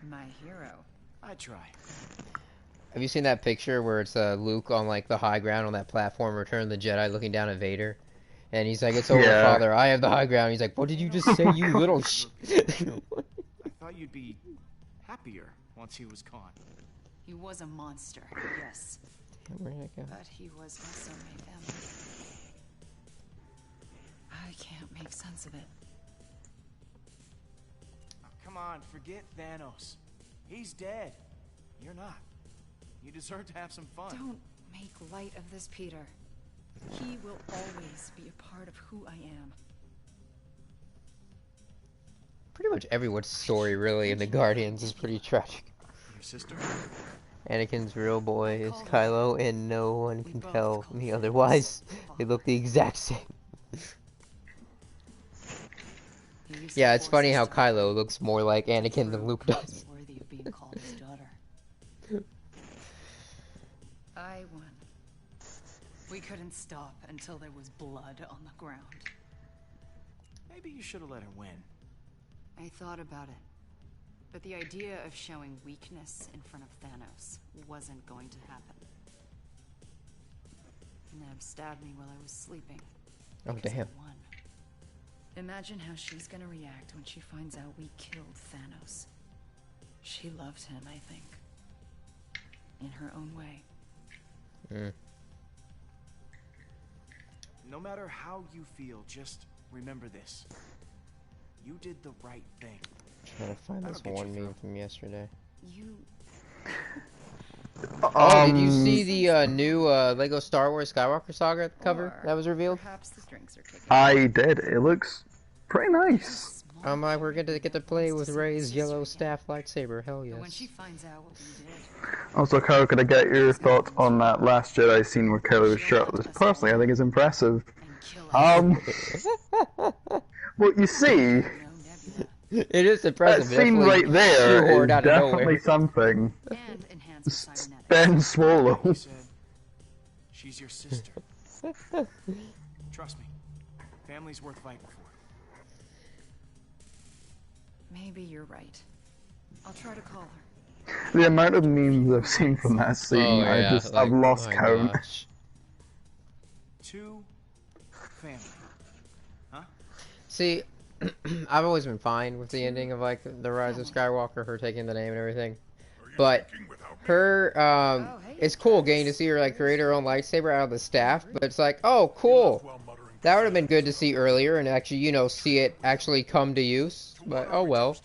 My hero. I try. Have you seen that picture where it's Luke on like the high ground on that platform, Return of the Jedi, looking down at Vader, and he's like, "It's over, Yeah. Father. I have the high ground." He's like, "What did you just say, you little sh?" I thought you'd be happier once he was gone. He was a monster, yes. Where'd it go? But he was also my family. I can't make sense of it. Oh, come on, forget Thanos. He's dead. You're not. You deserve to have some fun. Don't make light of this, Peter. He will always be a part of who I am. Pretty much everyone's story, really, in the Guardians is pretty tragic. Your sister? Anakin's real boy is Kylo, and no one can tell me otherwise. They look the exact same. Yeah, it's funny how Kylo looks more like Anakin than Luke does. Worthy of being called his daughter. I won. We couldn't stop until there was blood on the ground. Maybe you should have let her win. I thought about it. But the idea of showing weakness in front of Thanos wasn't going to happen. Neb stabbed me while I was sleeping. Oh, because damn. I won. Imagine how she's gonna react when she finds out we killed Thanos. She loved him, I think. In her own way. Mm. No matter how you feel, just remember this. You did the right thing. Trying to find this one meme from yesterday. You... Oh, did you see the new Lego Star Wars Skywalker Saga cover that was revealed? Perhaps the drinks are kicking. I did. It looks pretty nice. We're gonna get to play with Rey's yellow staff lightsaber. Hell But when yes. she finds out what we did, Also, Kyle, could I get your thoughts on that last Jedi scene where Kylo was shirtless? Personally, I think it's impressive. and kill us. Well, you see, No Nebula. It is that impressive. scene Definitely right there shoehorned is out of definitely nowhere. something. And enhance the cybernetics. Ben Swallow. You said, she's your sister. Trust me. Family's worth fighting for. Maybe you're right. I'll try to call her. The amount of memes I've seen from that scene, Oh yeah, I've lost my count. gosh. To family. Huh? See, I've always been fine with the ending of like the Rise of Skywalker, her taking the name and everything. But her, it's cool getting to see her like create her own lightsaber out of the staff. But it's like, oh, cool. That would have been good to see earlier and actually, you know, see it actually come to use. But oh well.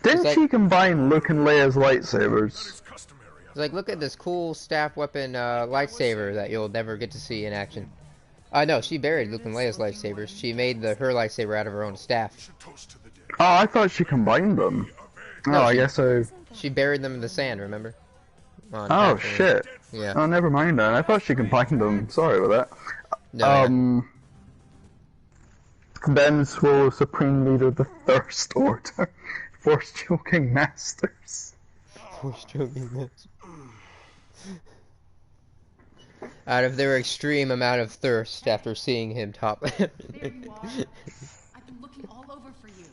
Didn't like- she combine Luke and Leia's lightsabers? It's like, look at this cool staff weapon lightsaber that you'll never get to see in action. No, she buried Luke and Leia's lightsabers. She made her lightsaber out of her own staff. Oh, I thought she combined them. No, Oh, I she- guess I... She buried them in the sand, remember? On Oh, Tatooine. shit. Yeah. Oh, never mind then. I thought she combined them. Sorry about that. No, yeah. Ben Swallow, Supreme Leader of the Thirst Order. Force Choking Masters. Force choking this. Out of their extreme amount of thirst after seeing him top. There you are. I've been looking all over for you.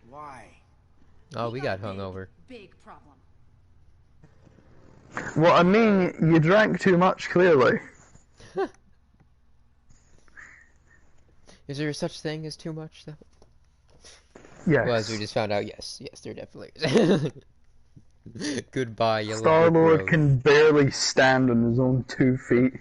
Why? Oh, we got hungover. Big problem. Well, I mean, you drank too much, clearly. Is there such thing as too much, though? Yes. Well, as we just found out, yes, there definitely is. Goodbye, yellow brick Star-Lord road. can barely stand on his own 2 feet.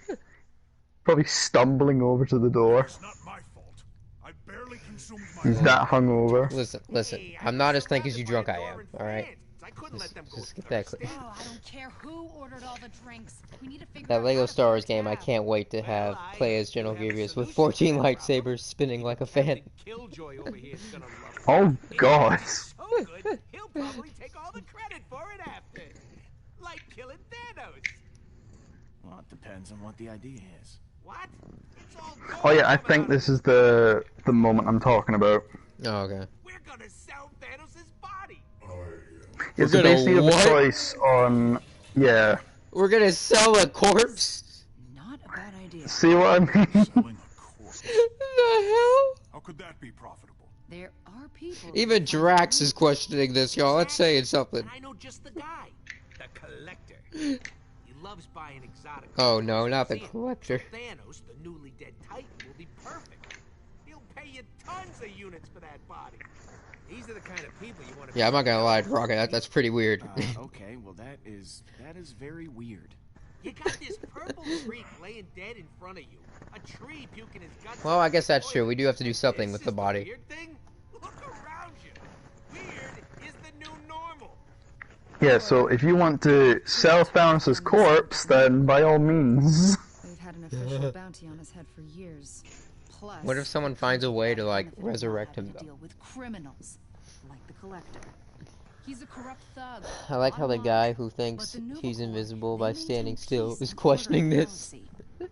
Probably stumbling over to the door. It's not my fault. I barely consumed my He's that hungover. Listen. I'm not as think as you drunk I am, alright? I couldn't let them go Just get that clear. Oh, I don't care who ordered all the drinks. We need to figure That out Lego how to Star Wars figure it game, I out. can't wait to have Well, play as General have a Grievous with solution 14 to the lightsabers spinning like a fan. Killjoy over here is gonna love it. Oh, God. So good, he'll probably take all the credit for it after. Like killing Thanos. Well, it depends on what the idea is. What? It's all gold Oh yeah, I coming think out this of is the moment I'm talking about. Oh, okay. We're gonna sell Thanos' body. Yeah, We're so gonna basically you have a what? choice on, yeah. We're gonna sell a corpse? Not a bad idea. See what I mean? Selling a corpse. The hell? How could that be profitable? There are people. Even who find Drax money. is questioning this, y'all. Let's say it's something. And I know just the guy. The collector. He loves buying exotic. Oh no, not the museums. collector. Thanos, the newly dead Titan, will be perfect. He'll pay you tons of units for that body. These are the kind of people you want to. Yeah, I'm not gonna lie, Rocket. That's pretty weird. Okay, well that is very weird. You got this purple freak laying dead in front of you. A tree puking his guts. Well, out I guess that's for true. you. We do have to do something This with is the body. Weird thing? Look around you. Weird is the new normal. Yeah, so if you want to sell Thanos' corpse, then by all means. They've had an official bounty on his head for years. Plus, What if someone the finds a way to, benefit like, of not resurrect having him, to though? deal with criminals, like the collector. He's a corrupt thug. I like how the on guy lock, who but thinks the Nova he's Corps, invisible they by maintain standing still peace is and questioning order and this. policy.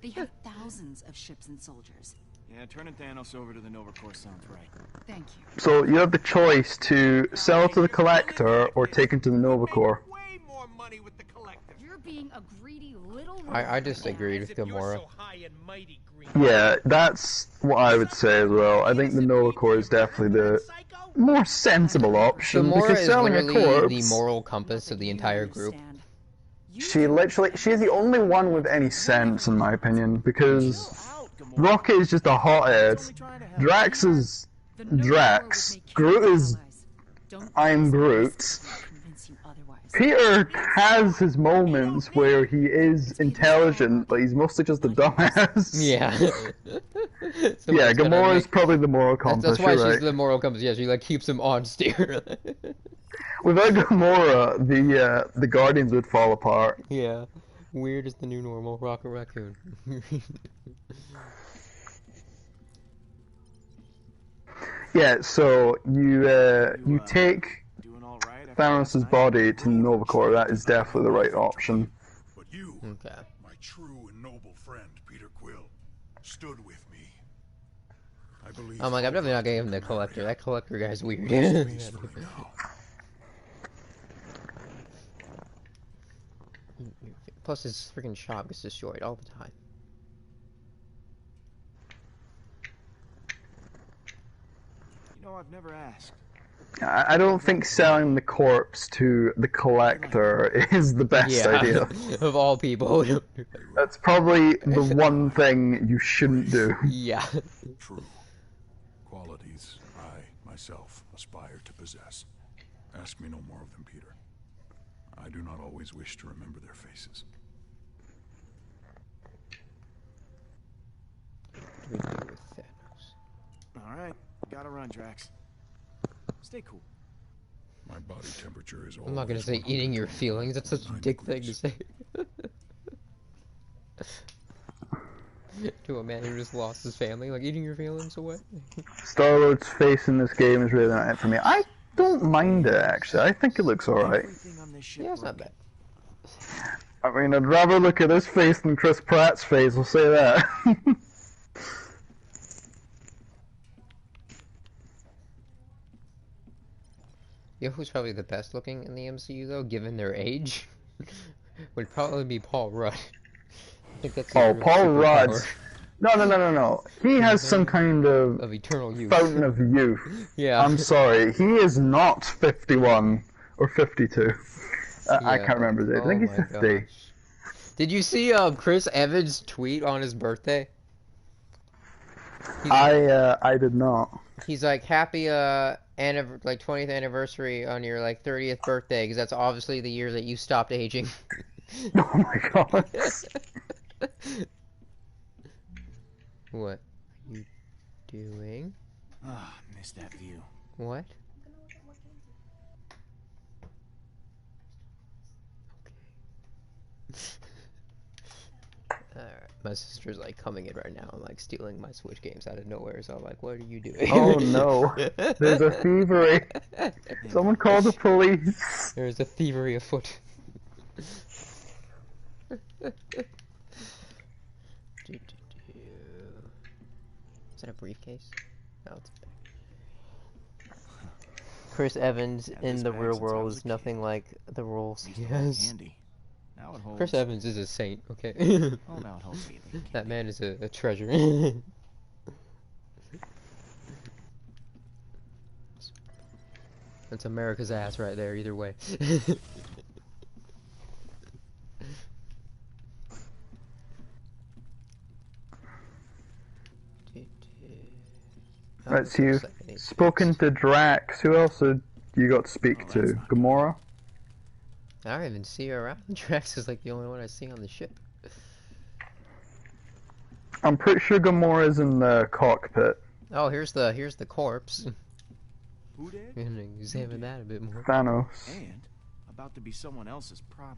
They have thousands of ships and soldiers. Yeah, turning Thanos over to the Nova Corps sounds right. Thank you. So you have the choice to sell to the collector or take him to the Nova Corps. Way more money with the collector. You're being a greedy little. I disagreed with As if you're Gamora. so high and mighty, Green. Yeah, that's what I would say as well. I think the Nova Corps is definitely the more sensible option, Gamora because is selling a literally corpse, the moral compass of the entire group. she's the only one with any sense in my opinion, because Rocket is just a hothead, Drax is Drax, Groot is I'm Groot. Peter has his moments where he is intelligent, but he's mostly just a dumbass. Yeah. So Yeah, it's gonna Gamora is make- probably the moral compass. That's why you're she's right. the moral compass. Yeah, she like keeps him on steer. Without Gamora, the Guardians would fall apart. Yeah. Weird is the new normal. Rocket Raccoon. Yeah, so you take Doing all right. Thanos' body to Nova Corps. That is definitely the right option. But you, Okay. my true and noble friend, Peter Quill, stood with me. I believe. I'm like, I'm definitely not gonna give him the collector. That collector guy's weird. peacefully now. Plus, his freaking shop gets destroyed all the time. You know, I've never asked. I don't think selling the corpse to the collector is the best Yeah. idea. Of all people. That's probably the one thing you shouldn't do. Yeah. True. Qualities I, myself, aspire to possess. Ask me no more of them, Peter. I do not always wish to remember their faces. What do we do with Thanos? All right, gotta run, Drax. Stay cool. My body temperature is I'm not gonna say eating your feelings. That's such a dick thing to say. To a man who just lost his family, like eating your feelings away. Star-Lord's face in this game is really not it for me. I don't mind it, actually. I think it looks alright. Everything on this ship Yeah, it's not broken. bad. I mean, I'd rather look at his face than Chris Pratt's face, I'll say that. You know who's probably the best looking in the MCU though, given their age? Would probably be Paul Rudd. I think that's his Oh, real Paul Rudd. superpower No. He has some kind of of eternal youth. fountain of youth. Yeah. I'm sorry, he is not 51 or 52. I Yeah. can't remember his age. I think Oh he's my 50. gosh. Did you see Chris Evans' tweet on his birthday? I did not. He's like, happy 20th anniversary on your like 30th birthday, because that's obviously the year that you stopped aging. Oh my god. What are you doing? Ah, missed that view. What? Alright, my sister's like coming in right now and like stealing my Switch games out of nowhere, so I'm like, what are you doing? Oh no. There's a thievery. Someone call the police. There's a thievery afoot. Is that a briefcase? No, it's a bag. Chris Evans Had in this the bag real since I world was is a nothing kid. like the roles Used he to hold has. candy. Now it holds. Chris Evans is a saint, okay? Oh, now it holds alien candy. That man is a treasure. That's America's ass right there, either way. Right, so you've spoken to Drax. Who else have you got to speak Oh, to? that's not good. Gamora? I don't even see her around. Drax is like the only one I see on the ship. I'm pretty sure Gamora's in the cockpit. Oh, here's the corpse. Who did? I'm gonna examine that a bit more. Thanos. And about to be someone else's problem.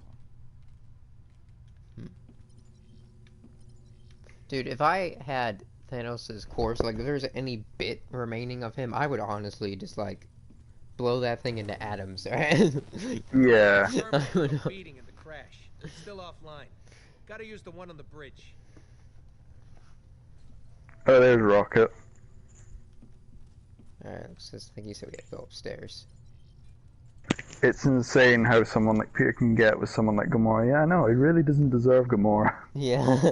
Dude, if I had Thanos' corpse, like if there's any bit remaining of him, I would honestly just like blow that thing into atoms, right? Yeah. Thermals are beating in the crash. Still offline. Gotta use the one on the bridge. Oh, there's Rocket. Alright, I think he said we gotta go upstairs. It's insane how someone like Peter can get with someone like Gamora. Yeah, no, he really doesn't deserve Gamora. Yeah.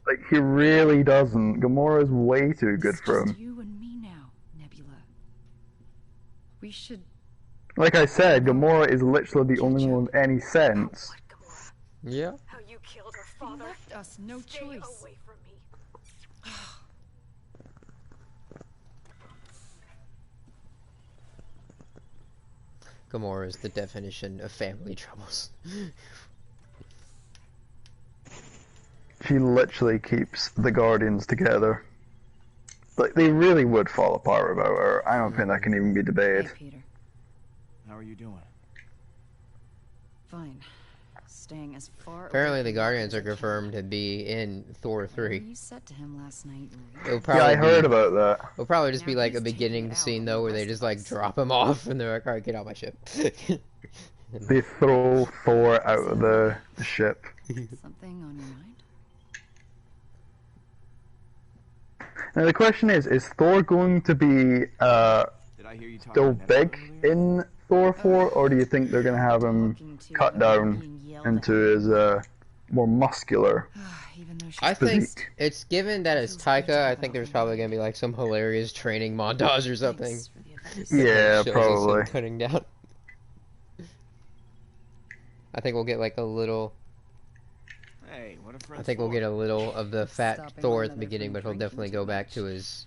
Like, he really doesn't. Gamora's way too good It's for just him. you and me now, Nebula. We should. Like I said, Gamora is literally the only one with any sense. What, Gamora? Yeah. How you killed her You father? left us no Stay choice. away from me. Gamora is the definition of family troubles. She literally keeps the Guardians together. Like, they really would fall apart without her. I don't think that can even be Hey, debated. Peter. How are you doing? Fine. Staying as far. Apparently away the from Guardians Loki are as I can. confirmed to be in Thor Whatever 3. you said to him last night. It'll Yeah, probably I heard be, about that. it'll probably just be Now like a he's taking beginning it out scene on though the where they rest just of like us. drop him off and they're like, alright, get out my ship. They throw Thor out of the ship. Something on your mind? Now the question is Thor going to be Did I hear you talking still to Nebula big earlier? in Thor 4, or do you think they're going to have him Talking to cut her down being yelled into at. his more muscular Even though she's I think physique? it's given that it's Taika, I think there's probably gonna be like some hilarious training montage or something. Thanks for the advice. that, like, Yeah, shows us him probably. cutting down. I think we'll get like a little. Hey, what a friend. I think we'll get a little of the fat Stopping Thor one at the another beginning, from but he'll drinking definitely too go back much. to his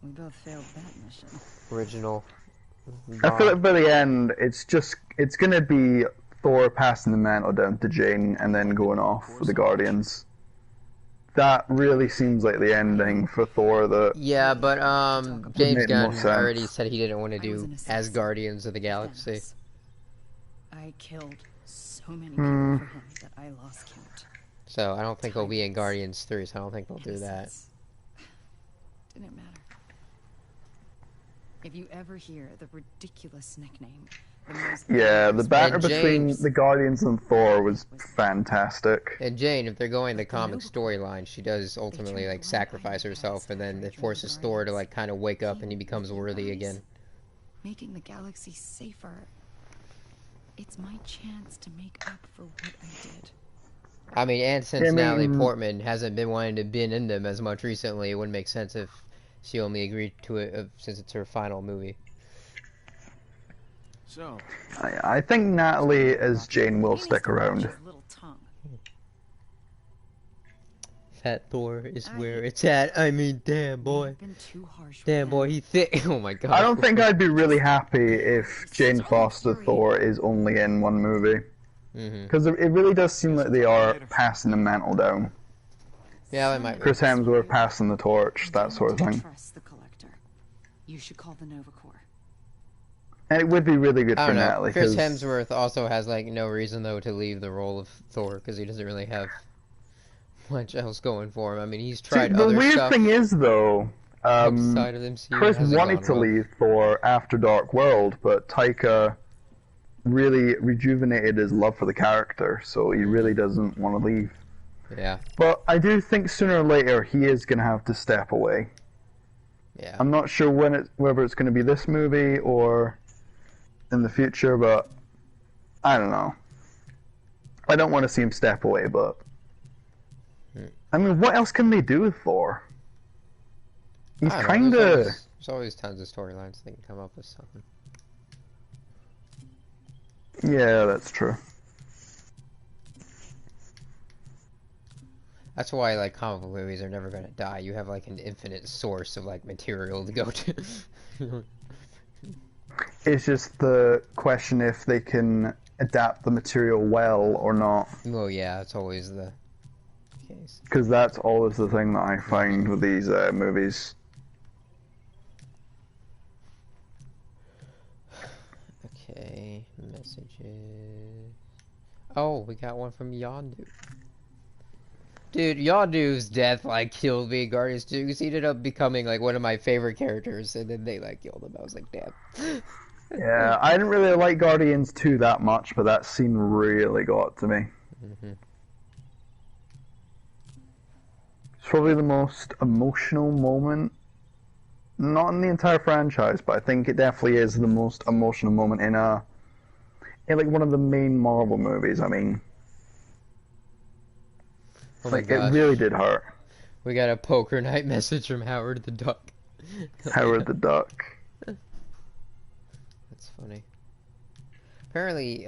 We both failed that mission. original. I feel like by the end, it's going to be Thor passing the mantle down to Jane and then going off with the Guardians. That really seems like the ending for Thor. That Yeah, but Would James make Gunn more sense. already said he didn't want to I was do an as assassin. Guardians of the Galaxy. Thanos. I killed so many people for him that I lost count. So I don't think he'll be in Guardians 3, so I don't think they'll do that. Innocence. Didn't matter. If you ever hear the ridiculous nickname, the most yeah, the banter And between James- the Guardians and Thor was fantastic. And Jane, if they're going the But the comic Nova storyline, she does ultimately like sacrifice herself, and then it forces Thor to like kind of wake up, and he becomes worthy again. making the galaxy safer. It's my chance to make up for what I did. I mean, and since I mean- Natalie Portman hasn't been wanting to be in them as much recently, it wouldn't make sense if she only agreed to it since it's her final movie. So, I think Natalie as Jane will He needs stick to watch around. his little tongue. Fat Thor is I- where it's at. I mean, damn boy, I've been too harsh with damn him. boy, he thick. Oh my god. I don't think I'd be really happy if Jane Foster Thor is only in one movie. Mhm. Because it really does seem like they are passing the mantle down. Yeah, they might. Chris Hemsworth passing the torch, that sort of Don't thing. Trust the collector. You should call the Nova Corps. And it would be really good I for don't know. Natalie. Chris 'cause- Hemsworth also has like no reason though to leave the role of Thor because he doesn't really have much else going for him. I mean, he's See, tried the other weird stuff thing is, though, outside of MCU. Chris hasn't wanted gone to well. leave Thor after Dark World, but Taika really rejuvenated his love for the character, so he really doesn't want to leave. Yeah. But I do think sooner or later he is going to have to step away. Yeah. I'm not sure whether it's going to be this movie or in the future, but I don't know. I don't want to see him step away, but I mean, what else can they do with Thor? He's I don't know, kind of... There's always tons of storylines they can come up with something. Yeah, that's true. That's why, like, comic book movies are never gonna die. You have, like, an infinite source of, like, material to go to. It's just the question if they can adapt the material well or not. Well, yeah, it's always the case. Because that's always the thing that I find with these movies. Okay, messages. Oh, we got one from Yondu. Dude, Yondu's death, like, killed me in Guardians 2, because he ended up becoming, like, one of my favorite characters, and then they, like, killed him. I was like, damn. Yeah, I didn't really like Guardians 2 that much, but that scene really got to me. It's probably the most emotional moment, not in the entire franchise, but I think it definitely is the most emotional moment in like one of the main Marvel movies. I mean, Oh my like gosh. it really did hurt. We got a poker night message from Howard the Duck. Howard the Duck. That's funny. Apparently,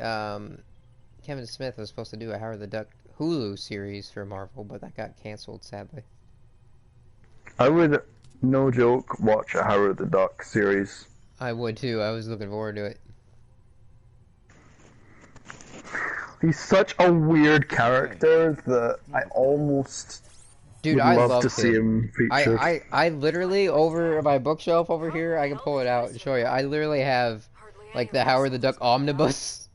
Kevin Smith was supposed to do a Howard the Duck Hulu series for Marvel, but that got canceled, sadly. I would, no joke, watch a Howard the Duck series. I would too. I was looking forward to it. He's such a weird character that I almost Dude, would I love love to see him featured. I literally, over my bookshelf over here, I can pull it out and show you. I literally have, like, the Howard the Duck omnibus.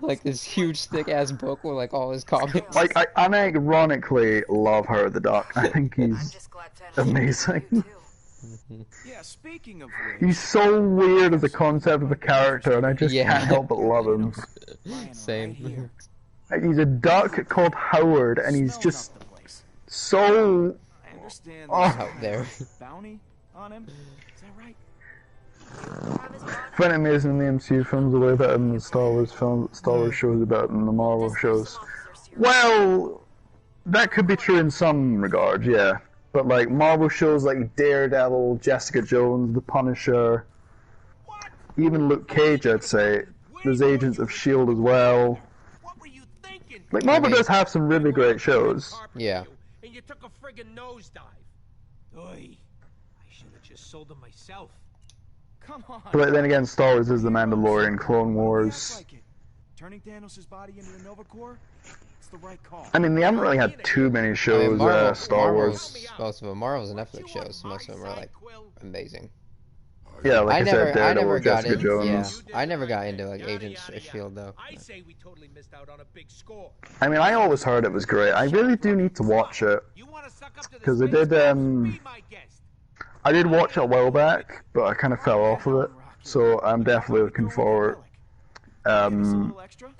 Like, this huge, thick-ass book with, like, all his comics. Like, I unironically love Howard the Duck. I think he's amazing. Yeah, speaking of which, He's so weird as a concept of a character, and I just Yeah. can't help but love him. lying Same. right here. Like, he's a duck called Howard, and he's Smelling just out the place. so... I understand Oh. there's Out there. a bounty on him. Is that right? I find it amazing in the MCU films the way that in the Star Wars films, Star Wars shows about in the Marvel shows. Well, that could be true in some regard, yeah. But like Marvel shows like Daredevil, Jessica Jones, The Punisher, even Luke Cage, I'd say. There's Agents of S.H.I.E.L.D. as well. What were you thinking? Like Marvel mean- does have some really great shows. Yeah. And you took a friggin' nosedive. Oy. I should have just sold them myself. Come on. But then again, Star Wars is The Mandalorian, Clone Wars. Like it. Turning Thanos' body into the Nova Corps? It's the right call. I mean, they haven't really had too many I mean, shows, Star Wars. Most of them. Marvel's and Netflix shows, most of them are, like, amazing. Yeah, like I, said, I Daredevil, never got Jessica into, yeah, Jones. I never got into, like, Agents of S.H.I.E.L.D. though. I say we totally missed out on a big score. I mean, I always heard it was great. I really do need to watch it. You want to suck up to the 'Cause I space did, Force? Be my guest. I did watch it a while back, but I kind of fell off of it. So I'm definitely looking forward, Give us a little extra?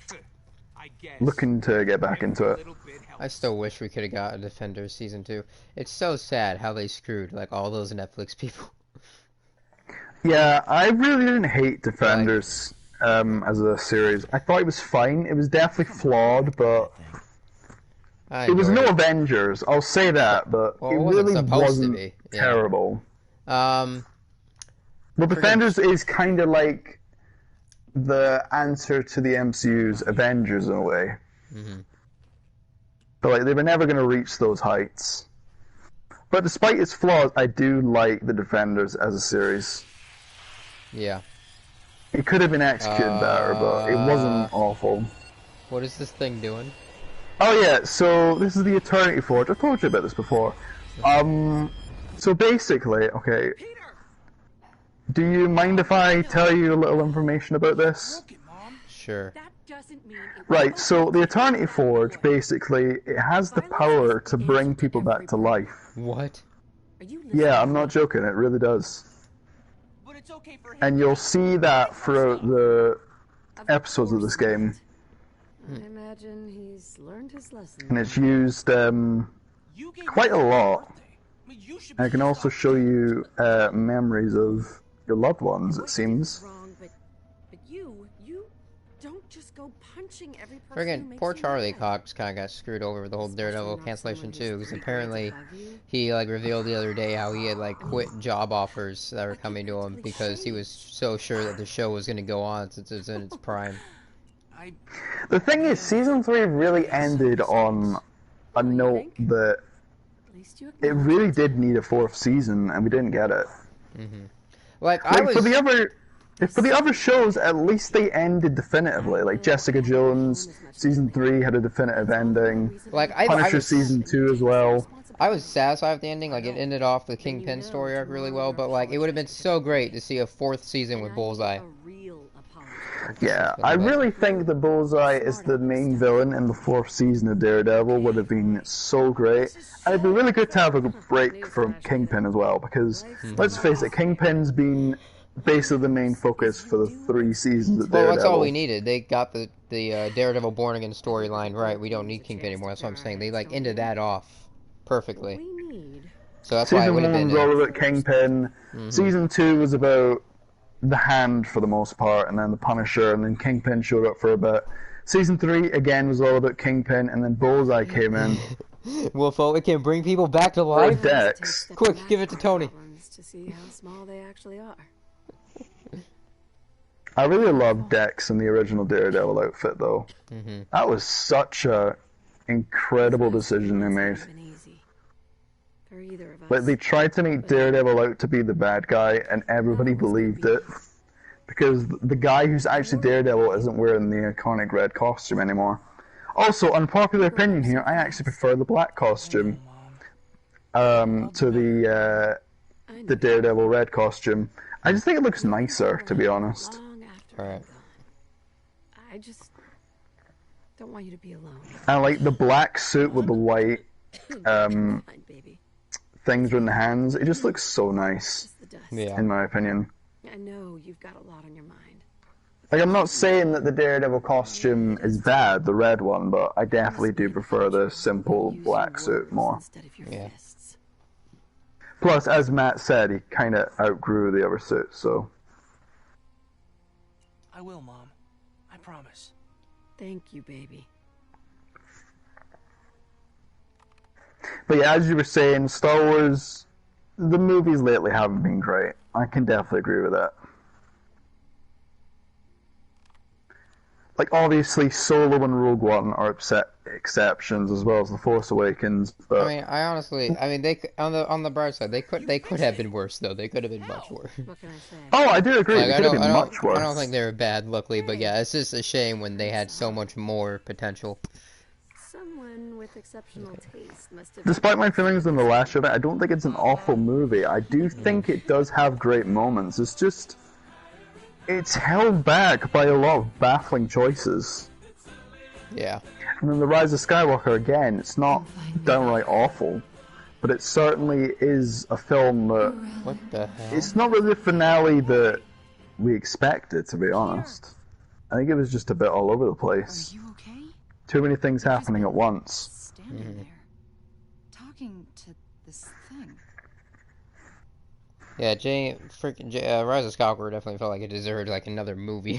I guess. looking to get back into A it. little bit helps. I still wish we could have got a Defenders season 2. It's so sad how they screwed, like, all those Netflix people. Yeah, I really didn't hate Defenders as a series. I thought it was fine. It was definitely flawed, but I it was enjoyed no it. Avengers. I'll say that, but Well, it it wasn't really supposed to wasn't be, yeah. terrible. But But Defenders is kind of like the answer to the MCU's Avengers in a way. But like they were never going to reach those heights. But despite its flaws, I do like the Defenders as a series. yeah. It could have been executed better, but it wasn't awful. What is this thing doing? Oh yeah, so this is the Eternity Forge. I've told you about this before. So basically, okay, do you mind if I tell you a little information about this? Look it, Mom. Sure. That doesn't mean it Right, so the Eternity Forge, basically, it has the power to bring people back to life. What? Are you Yeah, I'm not joking, it really does. But it's okay for him. And you'll see that throughout the episodes of this game. I imagine he's learned his lesson. And it's used You gave quite a me lot. birthday. mean, you should And be it can also show you memories of your loved ones, it seems. Wrong, but you don't just go punching every person who Friggin' makes poor you Charlie mad. Cox kind of got screwed over with the whole Especially Daredevil not cancellation someone too, who's because 3 grades apparently above you. he like revealed the other day how he had like quit job offers that were Like, you coming to him practically because he was changed. so sure that the show was going to go on since it's in its prime. I The thing is, season 3 really ended on a Oh, you note think? that At least you it acknowledge really it. did need a 4th season, and we didn't get it. Like I Like, was, for the other shows, at least they ended definitively. Like Jessica Jones, season 3 had a definitive ending. like I Punisher was, season 2 as well. I was satisfied with the ending. Like it ended off the Kingpin story arc really well, but like it would have been so great to see a 4th season with Bullseye. Yeah, I really think that Bullseye is the main villain in the 4th season of Daredevil would have been so great. And it'd be really good to have a break from Kingpin as well, because, let's face it, Kingpin's been basically the main focus for the 3 seasons of Well, Daredevil. that's all we needed. They got the Daredevil Born Again storyline right. We don't need Kingpin anymore. That's what I'm saying. They like ended that off perfectly. So that's why it Season would have 1 been. was all about Kingpin. Season 2 was about the Hand for the most part, and then the Punisher, and then Kingpin showed up for a bit. Season 3 again was all about Kingpin, and then Bullseye came in. Wolfo, it can bring people back to Or life. Dex. Quick, give it to Tony. To see how small they actually are. I really loved Dex in the original Daredevil outfit, though. That was such a incredible decision they made. For either of us. Like, they tried to make Daredevil out to be the bad guy, and everybody believed it. Because the guy who's actually Daredevil isn't wearing the iconic red costume anymore. Also, unpopular opinion here, I actually prefer the black costume to the Daredevil red costume. I just think it looks nicer, to be honest. Long after Alright. I'm gone. I just don't want you to be alone. And like the black suit with the white Fine, baby. things in the hands, it just looks so nice, Just the dust. Yeah. in my opinion. I know you've got a lot on your mind. Like, I'm not saying that the Daredevil costume is bad, the red one, but I definitely do prefer the simple Use black your suit words more. Instead of your Yeah. fists. Plus, as Matt said, he kind of outgrew the other suit, so... I will, Mom. I promise. Thank you, baby. But yeah, as you were saying, Star Wars, the movies lately haven't been great. I can definitely agree with that. Like, obviously, Solo and Rogue One are exceptions, as well as The Force Awakens, but... I mean, they on the bright side, they could have been worse though. They could have been much worse. What can I say? Oh, I do agree, Like, it I could have don't, been I much don't, worse. I don't think they were bad, luckily, but yeah, it's just a shame when they had so much more potential. Someone with exceptional taste must have. Despite my feelings on The Last Jedi, I don't think it's an awful movie. I do think it does have great moments. It's just... it's held back by a lot of baffling choices. Yeah. And then The Rise of Skywalker, again, it's not downright awful, but it certainly is a film that... What the hell? it's not really the finale that we expected, to be honest. I think it was just a bit all over the place. Are you okay? Too many things happening at once. Standing there, talking to this thing. Yeah, Rise of Skywalker definitely felt like it deserved like another movie.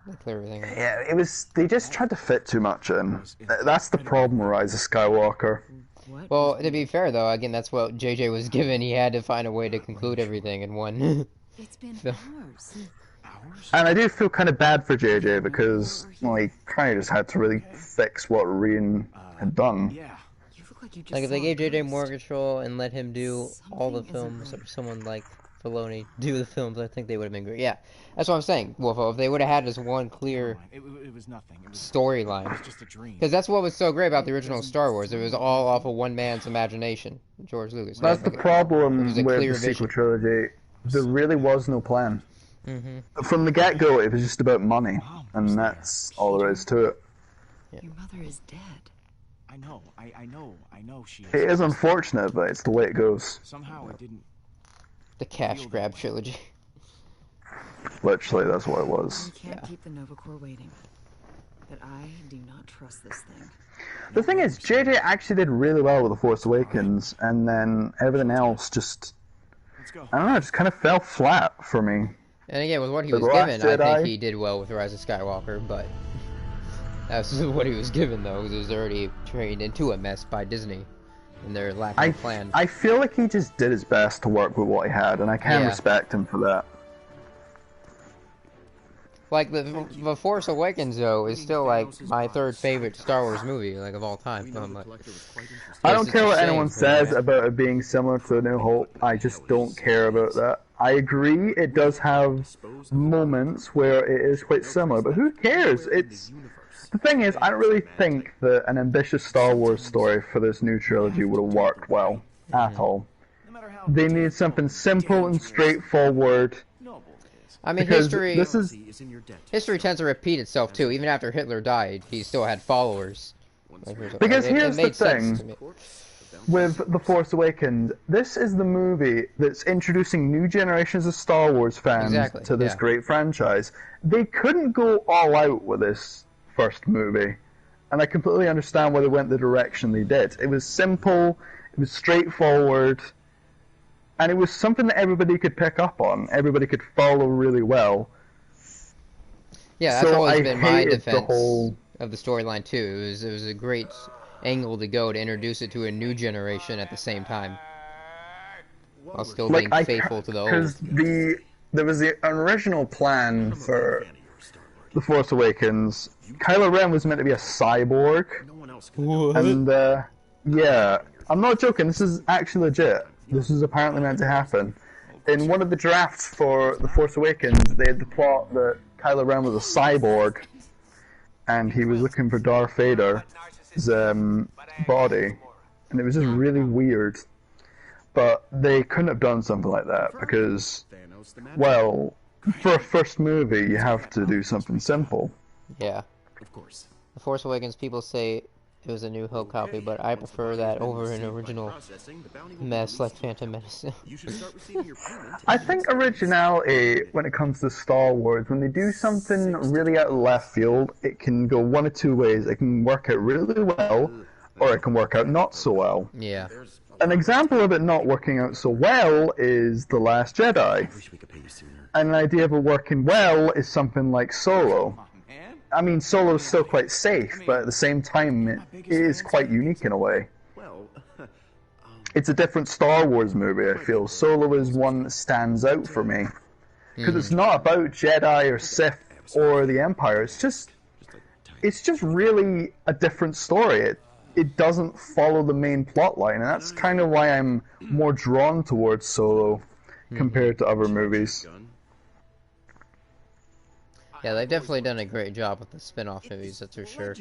They clear everything up. Yeah, it was... they just tried to fit too much in. That's the problem with Rise of Skywalker. What? Well, to be fair though, again, that's what JJ was given. He had to find a way to conclude everything in one. It's been No. hours. Hours? And I do feel kind of bad for JJ because, well, he kind of just had to really fix what Rian had done. Yeah. You look like you just Like if they saw gave a JJ ghost. more control and let him do all the Something isn't films, right. or someone like Filoni do the films, I think they would have been great. Yeah, that's what I'm saying. Wolfo, if they would have had this one clear It was nothing. It was storyline. just a dream. Because that's what was so great about the original Star Wars. It was all off of one man's imagination, George Lucas. That's the Like, problem it was a with clear the sequel vision. trilogy. There really was no plan. Mm-hmm. From the get-go, it was just about money, and that's all there is to it. Your mother is dead. I know she is. It is unfortunate, but it's the way it goes. Somehow I didn't. The cash grab trilogy. Literally, that's what it was. We can't keep the Nova Corps waiting. that I do not trust this thing. The thing is, JJ actually did really well with The Force Awakens, and then everything else just, I don't know, just kind of fell flat for me. And again, with what he The was Last given, I think Jedi. he did well with Rise of Skywalker, but that's what he was given, though, because it was already trained into a mess by Disney and their lack of a plan. I feel like he just did his best to work with what he had, and I can respect him for that. Like, the Force Awakens, though, is still, like, my third favorite Star Wars movie, like, of all time. So I'm like, I don't care what anyone says about it being similar to A New Hope. I just don't care about that. I agree, it does have moments where it is quite similar, but who cares? The thing is, I don't really think that an ambitious Star Wars story for this new trilogy would have worked well at all. They needed something simple and straightforward. I mean, history tends to repeat itself too. Even after Hitler died, he still had followers. Because here's the thing with The Force Awakens, this is the movie that's introducing new generations of Star Wars fans to this great franchise. They couldn't go all out with this first movie, and I completely understand why they went the direction they did. It was simple, it was straightforward, and it was something that everybody could pick up on, everybody could follow really well. Yeah, that's always been my defense of the storyline too. It was a great angle to go to introduce it to a new generation at the same time, while still being faithful to the old. Because there was the original plan for The Force Awakens. Kylo Ren was meant to be a cyborg, and yeah, I'm not joking. This is actually legit. This is apparently meant to happen. In one of the drafts for The Force Awakens, they had the plot that Kylo Ren was a cyborg, and he was looking for Darth Vader's body, and it was just really weird. But they couldn't have done something like that because, well, for a first movie, you have to do something simple. Yeah. Of course. The Force Awakens, people say it was a New Hope copy, but I prefer that over an original mess like Phantom Menace. I think originality, when it comes to Star Wars, when they do something really out of left field, it can go one of two ways. It can work out really well, or it can work out not so well. Yeah. An example of it not working out so well is The Last Jedi. And an idea of it working well is something like Solo. I mean, Solo is still quite safe, but at the same time, it is quite unique in a way. It's a different Star Wars movie, I feel. Solo is one that stands out for me. Because it's not about Jedi or Sith or the Empire. It's just really a different story. It doesn't follow the main plot line, and that's kind of why I'm more drawn towards Solo compared to other movies. Yeah, they've definitely done a great job with the spin-off movies, that's for sure.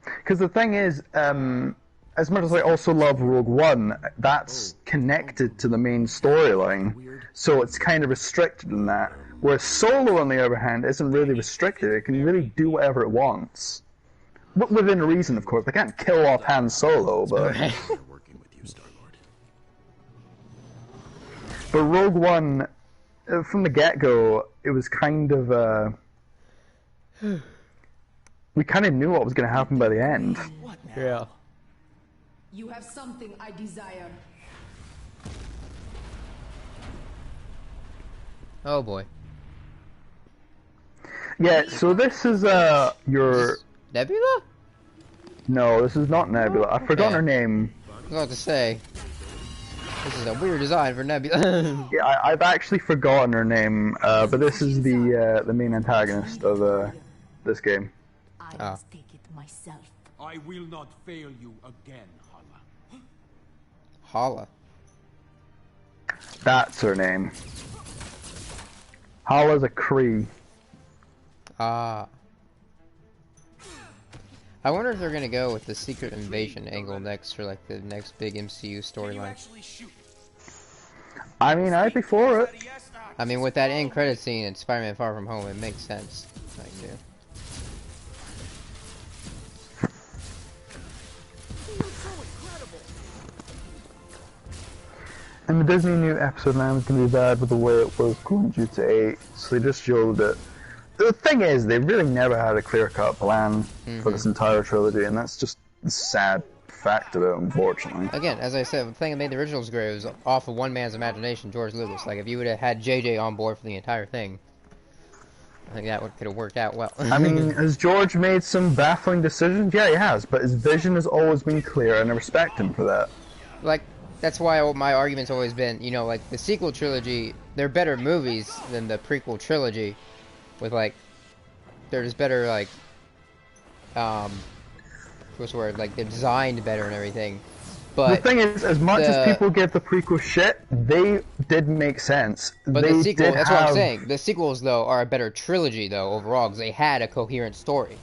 Because the thing is, as much as I also love Rogue One, that's connected to the main storyline, so it's kind of restricted in that. Whereas Solo, on the other hand, isn't really restricted. It can really do whatever it wants. Within reason, of course. They can't kill off Han Solo, but... But Rogue One, from the get-go, it was kind of, we kind of knew what was going to happen by the end. Yeah. You have something I desire. Oh boy. Yeah, so this is, your... Nebula? No, this is not Nebula. I've forgotten her name. I was about to say, this is a weird design for Nebula. Yeah, I've actually forgotten her name, but this is the main antagonist of this game. I must take it myself. I will not fail you again, Hala. Hala. That's her name. Hala's a Kree. Ah. I wonder if they're gonna go with the Secret Invasion angle next for like the next big MCU storyline. I mean, I'd be for it. I mean, with that end credit scene in Spider-Man Far From Home, it makes sense. Like, yeah. And the Disney new episode 9 was going to be bad with the way it was going due to 8, so they just showed it the thing is, they really never had a clear-cut plan for this entire trilogy, and that's just the sad fact of it, unfortunately. Again, as I said, the thing that made the originals great was off of one man's imagination, George Lucas. Like, if you would have had JJ on board for the entire thing, I think that could have worked out well. I mean, has George made some baffling decisions? Yeah, he has, but his vision has always been clear, and I respect him for that. Like, that's why my argument's always been, you know, like, the sequel trilogy, they're better movies than the prequel trilogy, with, like, they're just better, like, what's the word, like, they're designed better and everything. But the thing is, as much as people give the prequel shit, they did make sense. But they the sequel, that's what I'm have... saying. The sequels, though, are a better trilogy, though, overall, because they had a coherent story.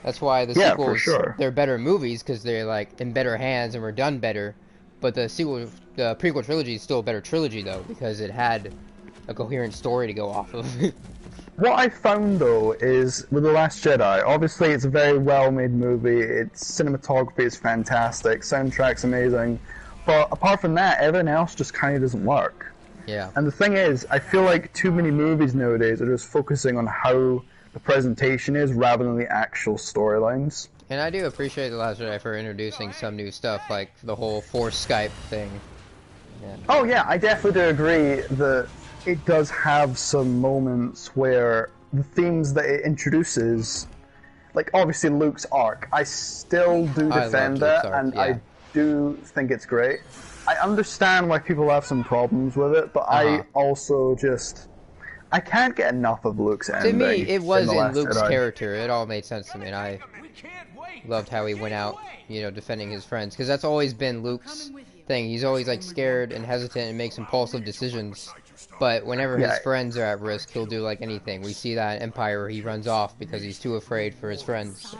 That's why the sequels, for sure. They're better movies, because they're, like, in better hands and were done better. But the prequel trilogy is still a better trilogy, though, because it had a coherent story to go off of. What I found, though, is with The Last Jedi, obviously it's a very well-made movie, its cinematography is fantastic, soundtrack's amazing, but apart from that, everything else just kind of doesn't work. Yeah. And the thing is, I feel like too many movies nowadays are just focusing on how the presentation is rather than the actual storylines. And I do appreciate The Last Jedi for introducing some new stuff, like the whole Force Skype thing. Yeah. Oh yeah, I definitely do agree that it does have some moments where the themes that it introduces, like obviously Luke's arc, I still do defend that, and I do think it's great. I understand why people have some problems with it, but I also just... I can't get enough of Luke's ending. To me, it was in Luke's Jedi. character. It all made sense to me, and I loved how he went out, you know, defending his friends, because that's always been Luke's thing. He's always, like, scared and hesitant and makes impulsive decisions. But whenever his friends are at risk, he'll do, like, anything. We see that in Empire where he runs off because he's too afraid for his friends.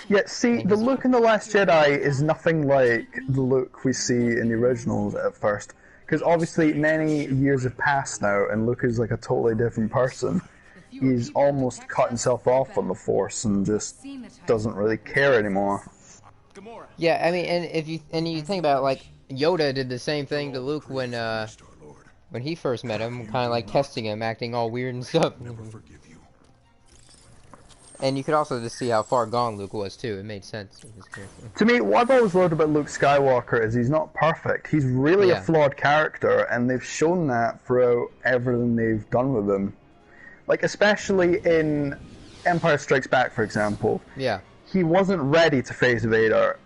Yeah, see, the Luke in The Last Jedi is nothing like the Luke we see in the originals at first. Because obviously many years have passed now, and Luke is like a totally different person. He's almost cut himself off on the Force and just doesn't really care anymore. Yeah, I mean, and if you think about, like, Yoda did the same thing to Luke when he first met him, kind of like testing him, acting all weird and stuff. And you could also just see how far gone Luke was too. It made sense. To me, what I've always loved about Luke Skywalker is he's not perfect. He's really a flawed character, and they've shown that throughout everything they've done with him. Like, especially in Empire Strikes Back, for example. Yeah. He wasn't ready to face Vader.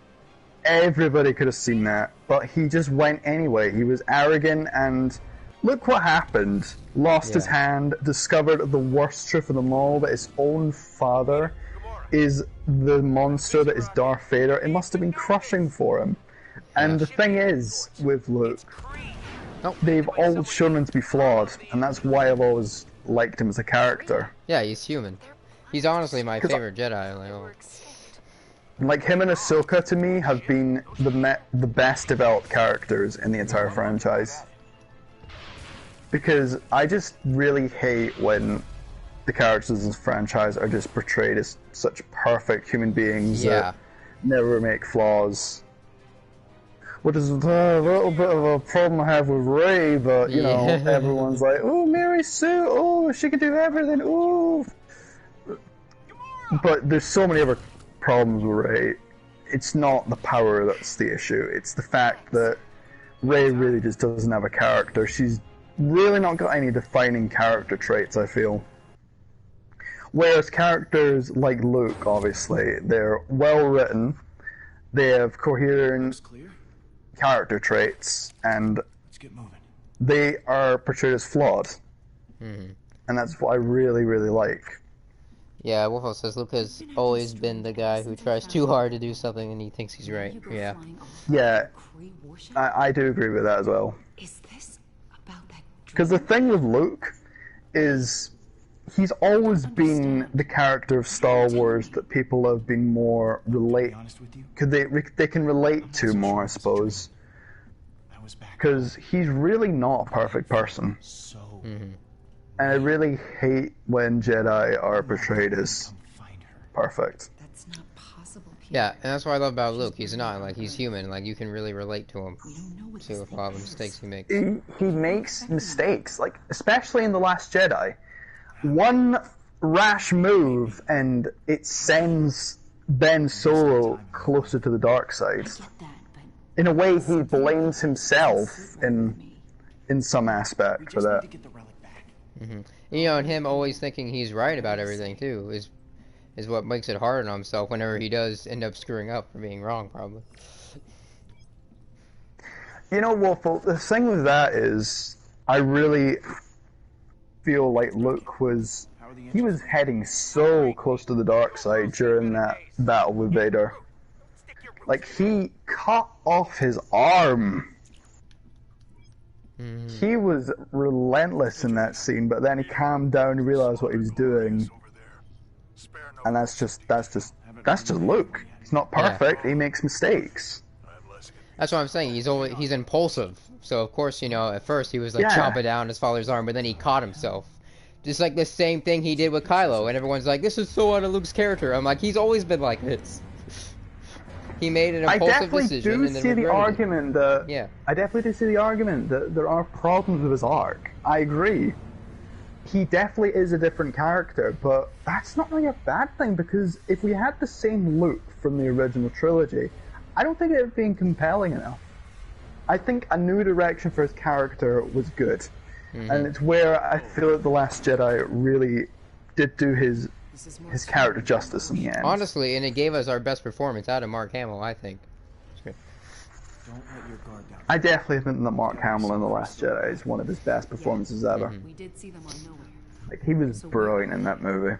Everybody could have seen that, but he just went anyway. He was arrogant, and look what happened. Lost his hand, discovered the worst truth of them all, that his own father is the monster that is Darth Vader. It must have been crushing for him. And the thing is, with Luke, they've always shown him to be flawed, and that's why I've always liked him as a character. Yeah, he's human. He's honestly my favorite Jedi. Like, him and Ahsoka, to me, have been the best developed characters in the entire franchise. Because I just really hate when the characters in this franchise are just portrayed as such perfect human beings that never make flaws. Which is a little bit of a problem I have with Rey, but, you know, everyone's like, oh, Mary Sue, oh, she can do everything, ooh. But there's so many other problems with Rey. It's not the power that's the issue. It's the fact that Rey really just doesn't have a character. She's really not got any defining character traits, I feel. Whereas characters like Luke, obviously, they're well written, they have coherent character traits, and they are portrayed as flawed. And that's what I really, really like. Yeah, Wolfo says Luke has always been the guy who tries too hard to do something and he thinks he's right. Yeah. Yeah, I do agree with that as well. Because the thing with Luke is he's always been the character of Star Wars that people have been more they can relate to more, I suppose. Because he's really not a perfect person. And I really hate when Jedi are portrayed as perfect. That's not possible, Yeah, and that's what I love about Luke. He's not, like, he's human. Like, you can really relate to him. See with a lot of the mistakes he makes. He makes mistakes, like, especially in The Last Jedi. One rash move, and it sends Ben Solo closer to the dark side. In a way, he blames himself in some aspect for that. Mm-hmm. You know, and him always thinking he's right about everything, too, is what makes it hard on himself whenever he does end up screwing up or being wrong, probably. You know, Wolf, the thing with that is, I really feel like Luke was heading so close to the dark side during that battle with Vader. Like, he cut off his arm. He was relentless in that scene, but then he calmed down and realized what he was doing. And that's just Luke. He's not perfect. Yeah. He makes mistakes. That's what I'm saying. He's impulsive. So of course, you know, at first he was like chopping down his father's arm, but then he caught himself. Just like the same thing he did with Kylo, and everyone's like, "This is so out of Luke's character." I'm like, he's always been like this. He made an impulsive decision and then regretted it. I definitely do see the argument that there are problems with his arc. I agree. He definitely is a different character, but that's not really a bad thing, because if we had the same Luke from the original trilogy, I don't think it would have been compelling enough. I think a new direction for his character was good. And it's where I feel that The Last Jedi really did do his character justice in the end. Honestly, and it gave us our best performance out of Mark Hamill, I think. Don't let your guard down. I definitely think that Mark Hamill in The Last Jedi is one of his best performances ever. We did see them on Nowhere. Like, he was brilliant in that movie.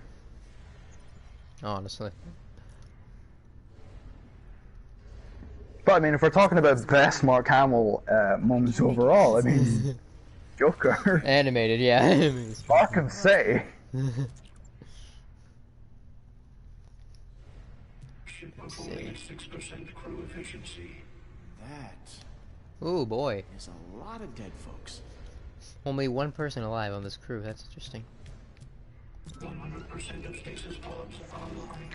Honestly. But I mean, if we're talking about best Mark Hamill moments overall, I mean, Joker. Animated, yeah. Arkham City. Only 6% crew efficiency. That Ooh, boy. is a lot of dead folks. Only one person alive on this crew. That's interesting. 100% of stasis pods online.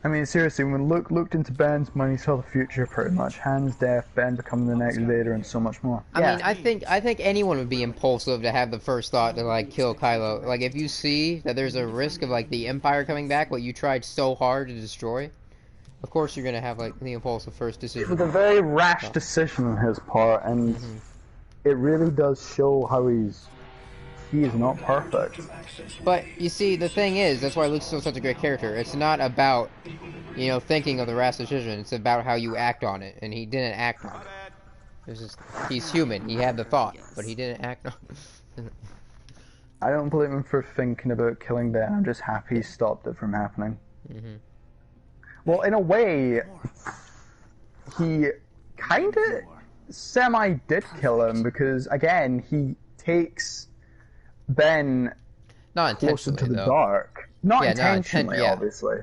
I mean, seriously, when Luke looked into Ben's mind, he saw the future pretty much. Han's death, Ben becoming the next Vader, and so much more. I mean, I think anyone would be impulsive to have the first thought to, like, kill Kylo. Like, if you see that there's a risk of, like, the Empire coming back, what you tried so hard to destroy, of course you're gonna have, like, the impulsive first decision. It was a very rash decision on his part, and it really does show how he is not perfect. But, you see, the thing is, that's why Luke's still such a great character. It's not about, you know, thinking of the rash decision. It's about how you act on it, and he didn't act on it. It's just, he's human. He had the thought, but he didn't act on it. I don't blame him for thinking about killing Ben. I'm just happy he stopped it from happening. Well, in a way, he kind of semi-did kill him, because, again, he takes Ben not closer to the though. dark. Not intentionally, obviously.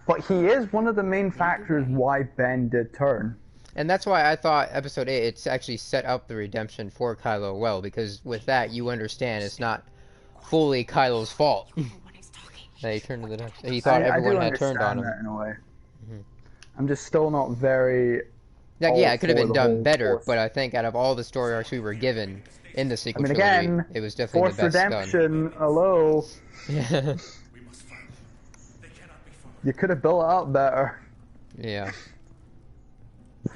But he is one of the main factors why Ben did turn. And that's why I thought Episode 8, it's actually set up the redemption for Kylo well, because with that, you understand it's not fully Kylo's fault. That he turned to the dark. He thought everyone had turned on him. That in a way. I'm just still not very... Like, yeah, it could have been done better, but I think out of all the story arcs we were given in the sequel trilogy, again, it was definitely the best redemption, hello. Yeah. You could have built it up better. Yeah. I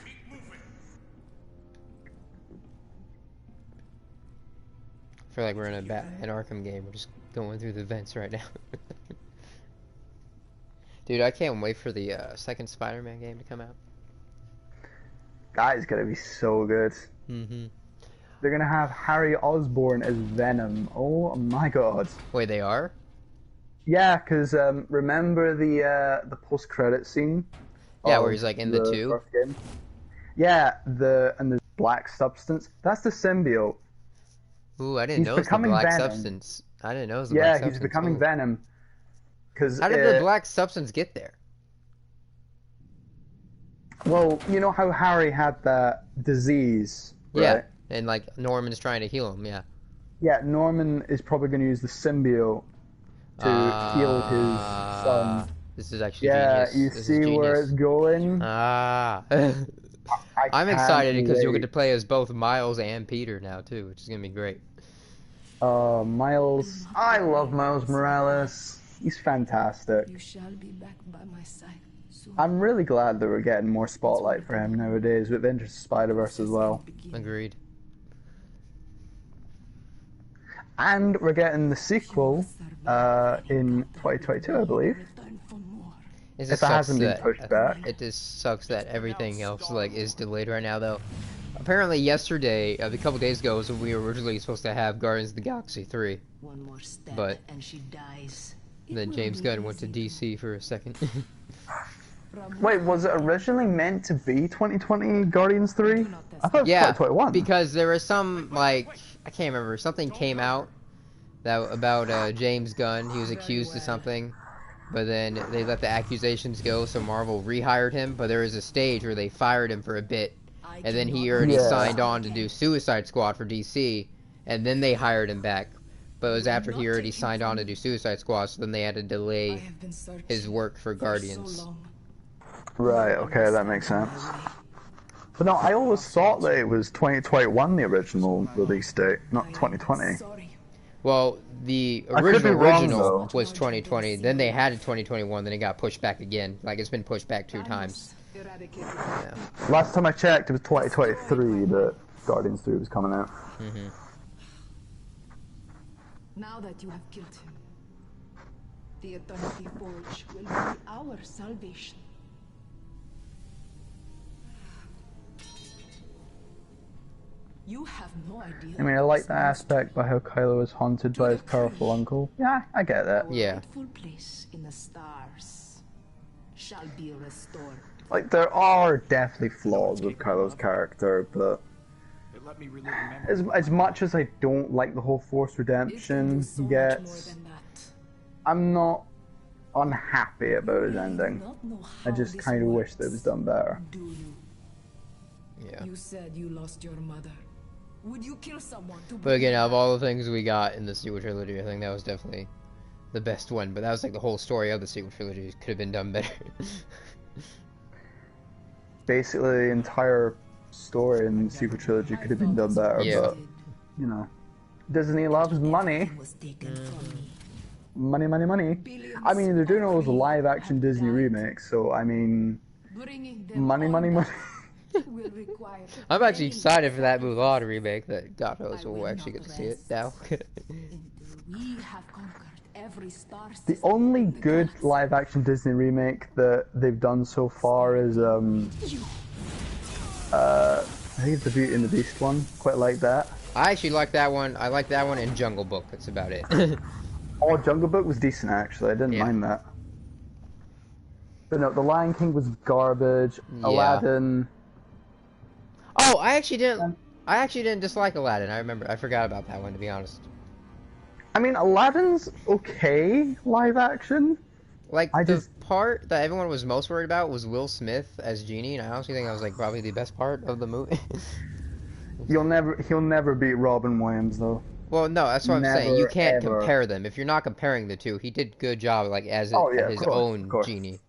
feel like we're in an Arkham game. We're just going through the vents right now. Dude, I can't wait for the second Spider-Man game to come out. That is gonna be so good. They're gonna have Harry Osborn as Venom. Oh my god. Wait, they are? Yeah, because remember the post-credit scene? Yeah, where he's like in the tube? First game? Yeah, and the black substance. That's the symbiote. Ooh, I didn't know it was the black substance. I didn't know it was the black substance. Yeah, he's becoming Venom. How did the black substance get there? Well, you know how Harry had that disease, right? Yeah, and like Norman's trying to heal him, yeah. Yeah, Norman is probably going to use the symbiote to heal his son This is actually Yeah, genius. you This is see where genius. it's going? Ah. I I'm can't excited because you'll get to wait. play as both Miles and Peter now too, which is gonna be great. Miles. I love Miles Morales. He's fantastic. You shall be back by my side soon. I'm really glad that we're getting more spotlight for him nowadays with Into Spider-Verse as well. Agreed. And we're getting the sequel in 2022, I believe. It If just it sucks hasn't been that pushed back. it just sucks that everything else like is delayed right now though. Apparently yesterday, a couple days ago, was when we were originally supposed to have Guardians of the Galaxy 3. One more step But and she dies. then James Gunn went to DC for a second. Wait, was it originally meant to be 2020 Guardians 3? I thought it was Yeah, 2021. because there was some like I can't remember, something came out that about James Gunn. He was accused of something, but then they let the accusations go, so Marvel rehired him. But there was a stage where they fired him for a bit, and then he already signed on to do Suicide Squad for DC, and then they hired him back. But it was after he already signed on to do Suicide Squad, so then they had to delay his work for Guardians. Right, okay, that makes sense. But no, I always thought that it was 2021, the original release date, not 2020. Well, the I could be wrong, original though. was 2020, then they had it 2021, then it got pushed back again. Like, it's been pushed back 2 times. Yeah. Last time I checked, it was 2023 that Guardians 3 was coming out. Mm-hmm. Now that you have killed him, the Eternity Forge will be our salvation. You have no idea. I mean, I like that aspect by how Kylo is haunted by his powerful uncle. Yeah, I get that. Yeah. Rightful place in the stars shall be restored. Like, there are definitely flaws with Kylo's character, but It let me relive memories. as much as I don't like the whole Force redemption he gets, I'm not unhappy about his ending. I just kind of wish that it was done better. Do you? Yeah. You said you lost your mother. Would you kill someone to But again, out of all the things we got in the sequel trilogy, I think that was definitely the best one. But that was like the whole story of the sequel trilogy could have been done better. Basically, the entire story in the sequel trilogy could have been done better, Yeah. but, you know, Disney loves money. Was taken from me. Money, money, money. I mean, they're doing all those live-action Disney remakes, so, I mean, bringing them money, all money, money. back will require I'm actually excited for that Mulan remake that God knows we'll actually get to see it now. until we have conquered every star The system only in the good galaxy. live-action Disney remake that they've done so far is, I think it's the Beauty and the Beast one. Quite like that. I actually like that one. I like that one and Jungle Book. That's about it. Oh, Jungle Book was decent, actually. I didn't Yeah. mind that. But no, The Lion King was garbage. Yeah. Aladdin. Oh, I actually didn't dislike Aladdin. I forgot about that one, to be honest. I mean, Aladdin's okay live action. Like, I the just- part that everyone was most worried about was Will Smith as Genie, and I honestly think that was, like, probably the best part of the movie. He'll never beat Robin Williams, though. Well, no, that's what I'm saying. You Never, can't ever. compare them. If you're not comparing the two, he did good job, like, as Oh, yeah, his of course, own of course. Genie.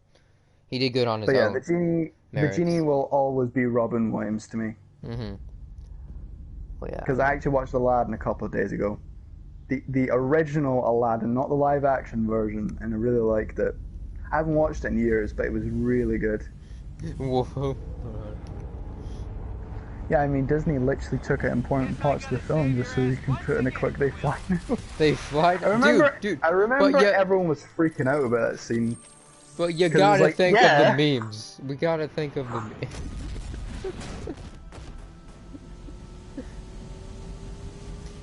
He did good on his But yeah, own. the merits. genie will always be Robin Williams to me. Mm-hmm. Well, yeah. Because I actually watched Aladdin a couple of days ago. The original Aladdin, not the live action version, and I really liked it. I haven't watched it in years, but it was really good. Whoa. Yeah, I mean, Disney literally took out important parts of the film just so you can put in a quick they fly now. They fly. I remember, dude. I remember but everyone was freaking out about that scene. But you 'Cause it was gotta like, think yeah. of the memes. We gotta think of the memes.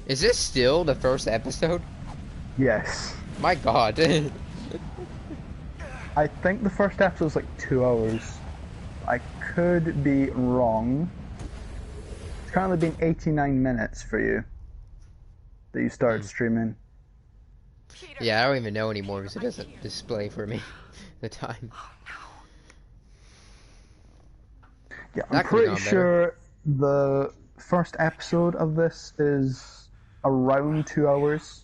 Is this still the first episode? Yes. My god. I think the first episode was like 2 hours. I could be wrong. It's currently been 89 minutes for you that you started streaming. Yeah, I don't even know anymore because it doesn't display for me the time. Yeah, That I'm could've pretty gone better. sure the first episode of this is around 2 hours.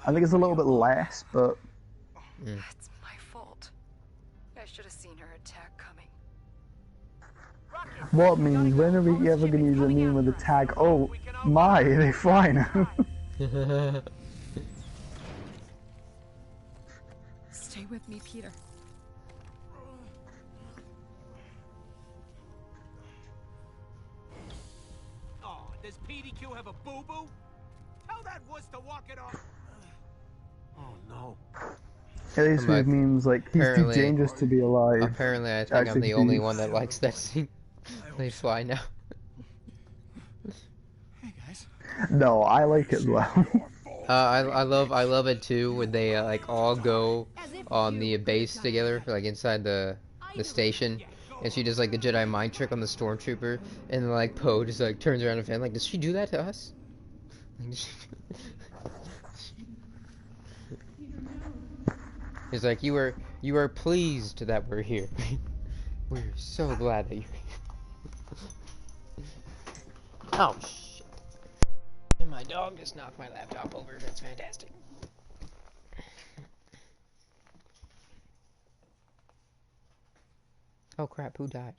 I think it's a little bit less, but It's my fault. I should have seen her attack coming. What means, when are we ever gonna use a meme with a tag? Oh my, they fly now. Stay with me, Peter. Oh, does PDQ have a boo-boo? Tell that wuss to walk it off. Oh no. At least with memes like, he's too dangerous to be alive. Apparently, I think I'm the only one that likes that scene. They fly now. Hey guys. No, I like it as well. I love it too when they like all go on the base together, like inside the station, and she does like the Jedi mind trick on the stormtrooper, and like Poe just like turns around and fan like, does she do that to us? He's like, you are pleased that we're here. We're so glad that you're here. Oh shit! And my dog just knocked my laptop over. That's fantastic. Oh crap! Who died?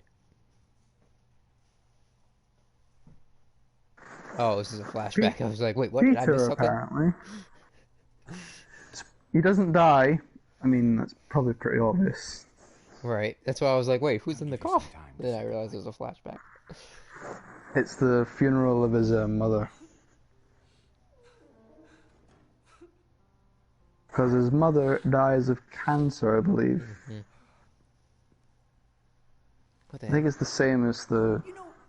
Oh, this is a flashback. I was like, wait, what? Did I miss Peter, something? apparently. He doesn't die. I mean, that's probably pretty obvious. Right. That's why I was like, wait, who's in the coffin? Then I realized it was a flashback. It's the funeral of his mother. Because his mother dies of cancer, I believe. Mm-hmm. What the I think it's the same as the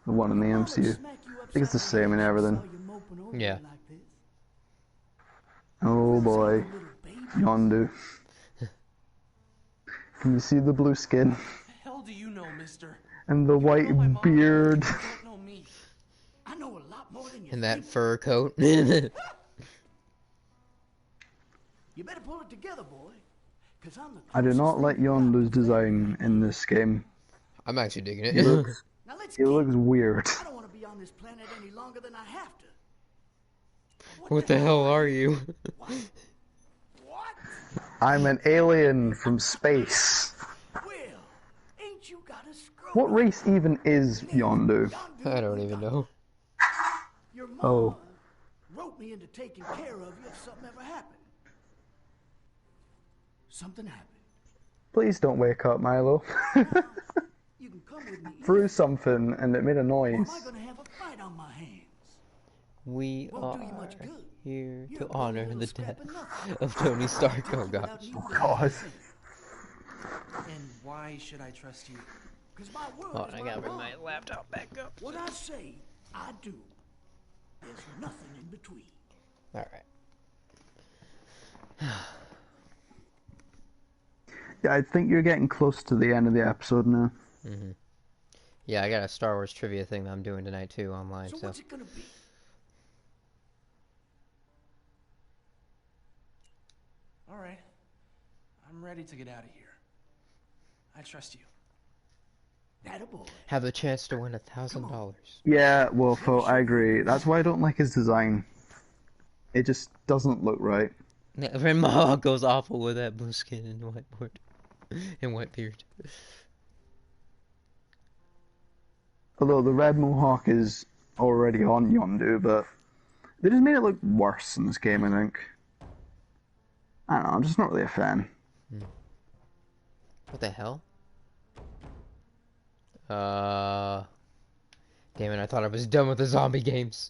one in the MCU. I think it's the same in everything. Yeah. Oh boy. Yondu. Can you see the blue skin? The hell do you know, mister? And the white beard. You don't know me. I know a lot more than you And that think. fur coat. You better pull it together, boy. 'Cause I'm the I do not closest like thing you got. Yondu's design in this game. I'm actually digging it. It looks, Now let's it looks weird. I don't want to be on this planet any longer than I have to. What the hell are you? What? I'm an alien from space. Will, ain't you got a screw? What race even is Yondu? I don't even know. Your mom Oh. wrote me into taking care of you if something ever happened. Something happened. Please don't wake up, Milo. You can come with me. Threw something and it made a Or noise. am I gonna have a fight on my hands? We Won't do you are much good. here You're to a good honor little the scrap death of nothing. of Tony Stark. Oh Without gosh. you, Oh God. And why should I trust you? 'Cause my word Oh, is I my gotta bring my bond. laptop back up. What I say, I do. There's nothing in between. Alright. Yeah, I think you're getting close to the end of the episode now. Mm-hmm. Yeah, I got a Star Wars trivia thing that I'm doing tonight too online, So so. what's it gonna be? All right. I'm ready to get out of here. I trust you. That a boy. Have the chance to win $1,000. Yeah, Wolfo, I agree. That's why I don't like his design. It just doesn't look right. Ren Mohawk goes awful with that blue skin and white board. And white beard. Although the red mohawk is already on Yondu, but they just made it look worse in this game, I think. I don't know, I'm just not really a fan. What the hell? Damn it, I thought I was done with the zombie games.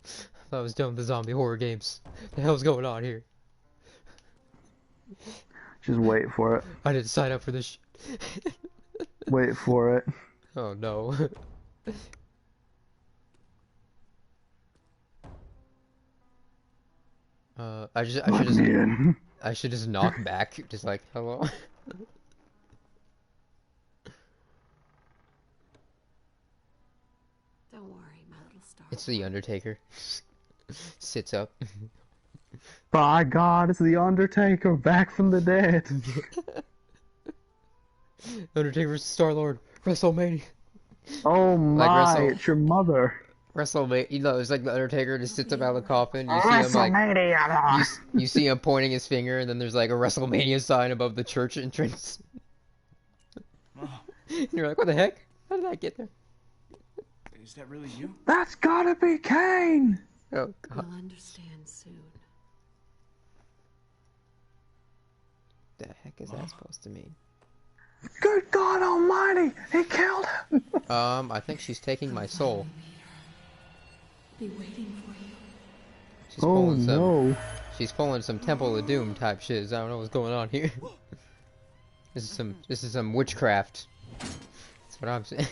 I thought I was done with the zombie horror games. What the hell's going on here? Just wait for it. I didn't sign up for this Wait for it. Oh no. I should just knock back, just like, hello. Don't worry, my little star. It's the Undertaker. Sits up. By God, it's the Undertaker back from the dead. Undertaker vs. Star-Lord. WrestleMania. Oh my, Wrestle- it's your mother. WrestleMania. You know, it's like the Undertaker just sits up out of the coffin. You see him like you see him pointing his finger, and then there's like a WrestleMania sign above the church entrance. And you're like, what the heck? How did that get there? Is that really you? That's gotta be Kane! Oh god. You'll understand soon. The heck is that supposed to mean? Good God Almighty! He killed him! I think she's taking my soul. Be waiting for you. She's Oh pulling some. no. She's pulling some Temple of Doom type shiz. I don't know what's going on here. This is some witchcraft. That's what I'm saying.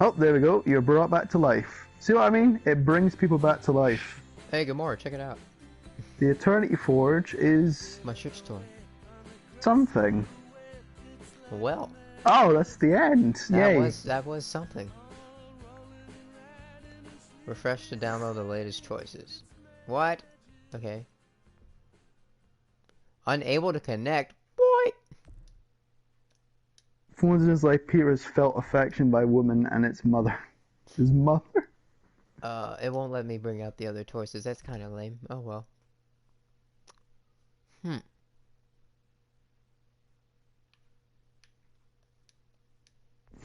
Oh, there we go. You're brought back to life. See what I mean? It brings people back to life. Hey, Gamora, check it out. The Eternity Forge is My shit's torn. something. Well, Oh, that's the end. Yay. that was something. Refresh to download the latest choices. What? Okay. Unable to connect. Boy. For instance, like Peter has felt affection by woman and its mother. His mother? It won't let me bring out the other choices. That's kind of lame. Oh well.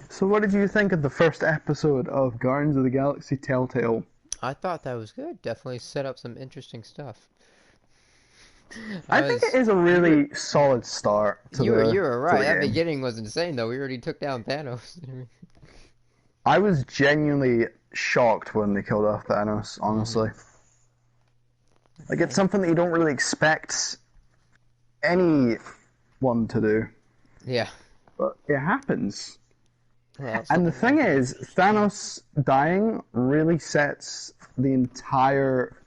So what did you think of the first episode of Guardians of the Galaxy Telltale? I thought that was good. Definitely set up some interesting stuff. I think it is a really solid start to You were right. the That game. beginning was insane, though. We already took down Thanos. I was genuinely shocked when they killed off Thanos, honestly. Like, it's something that you don't really expect anyone to do, Yeah. but it happens. Well, And the thing is, Thanos dying really sets the entire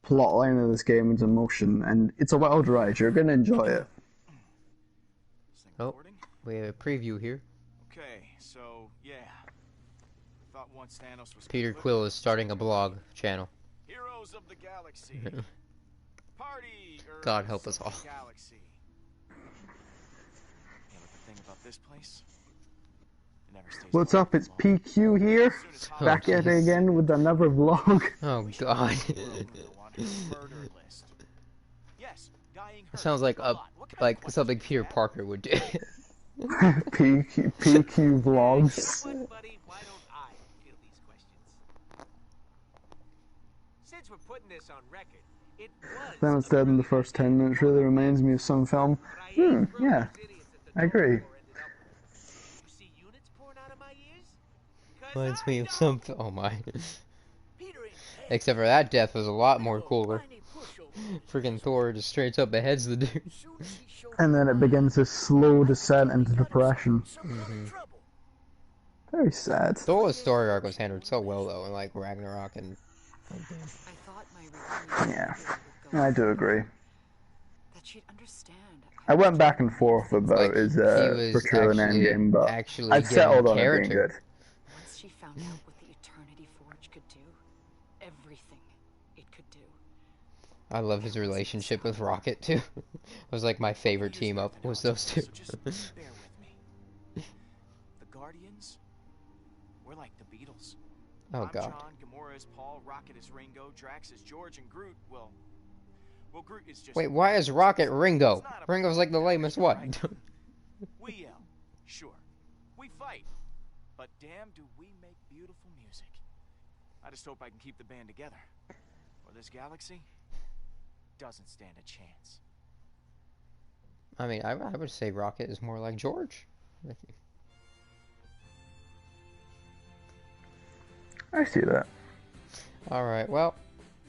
plotline of this game into motion, and it's a wild ride. You're gonna enjoy it. Is that Oh. recording? we have a preview here. Okay, so yeah. Thought once Thanos was Peter completely Quill is starting a blog channel. Heroes of the Galaxy. Party. God help us all. Galaxy. Yeah, but the thing about this place, it never stays What's quiet up? It's for long. PQ here, As soon as Oh, back at it jeez. again with another vlog. Oh God. Murder list. Yes, dying It hurts sounds like a lot. What kind of like question something is Peter that? Parker would do. PQ vlogs. But, buddy, why don't I field these questions? Since we're putting this on record, it was. Thanos dead in the first 10 minutes really reminds me of some film. Yeah, I agree. You see units pouring out of my ears? 'Cause Reminds I me of know some. Oh my. Peter ain't dead. Except for that death was a lot more cooler. Tiny pushover. Freaking Thor just straight up beheads the dude. Soon as he showed And then it begins this slow descent into depression. some trouble. Very sad. Thor's story arc was handled so well though, in like Ragnarok and. I thought my reunion Yeah, would go I do agree. that she'd understand. I went back and forth about Like, his he was portrayal in Endgame, but actually I've getting settled on it being character. good. Once she found out what the Eternity Forge could do, everything it could do. I love his relationship with Rocket too. It was like my favorite team up was those two. So just bear with me. The Guardians, we're like the Beatles. Oh I'm God. John, Gamora is Paul, Rocket is Ringo, Drax is George, and Groot, well, Groot is just... Wait, why is Rocket Ringo? It's not a Ringo's like the lamest one. right? We yell, sure. We fight, but damn do we make beautiful music. I just hope I can keep the band together, or this galaxy doesn't stand a chance. I mean, I would say Rocket is more like George. I see that. Alright, well,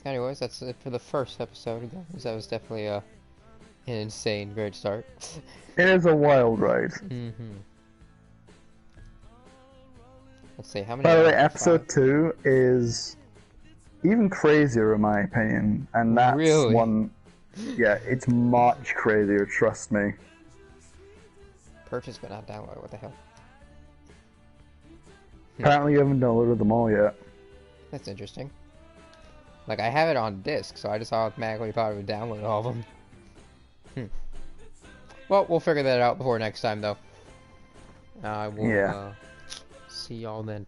anyways, that's it for the first episode again. That was definitely an insane great start. It is a wild ride. Let's see, how many By the way, episodes? episode 2 is even crazier in my opinion, and that's Really? one... Yeah, it's much crazier, trust me. Purchase but not download, what the hell? Apparently you haven't downloaded them all yet. That's interesting. Like, I have it on disc, so I just automatically thought it would download all of them. Well, we'll figure that out before next time, though. I will Yeah. see y'all then.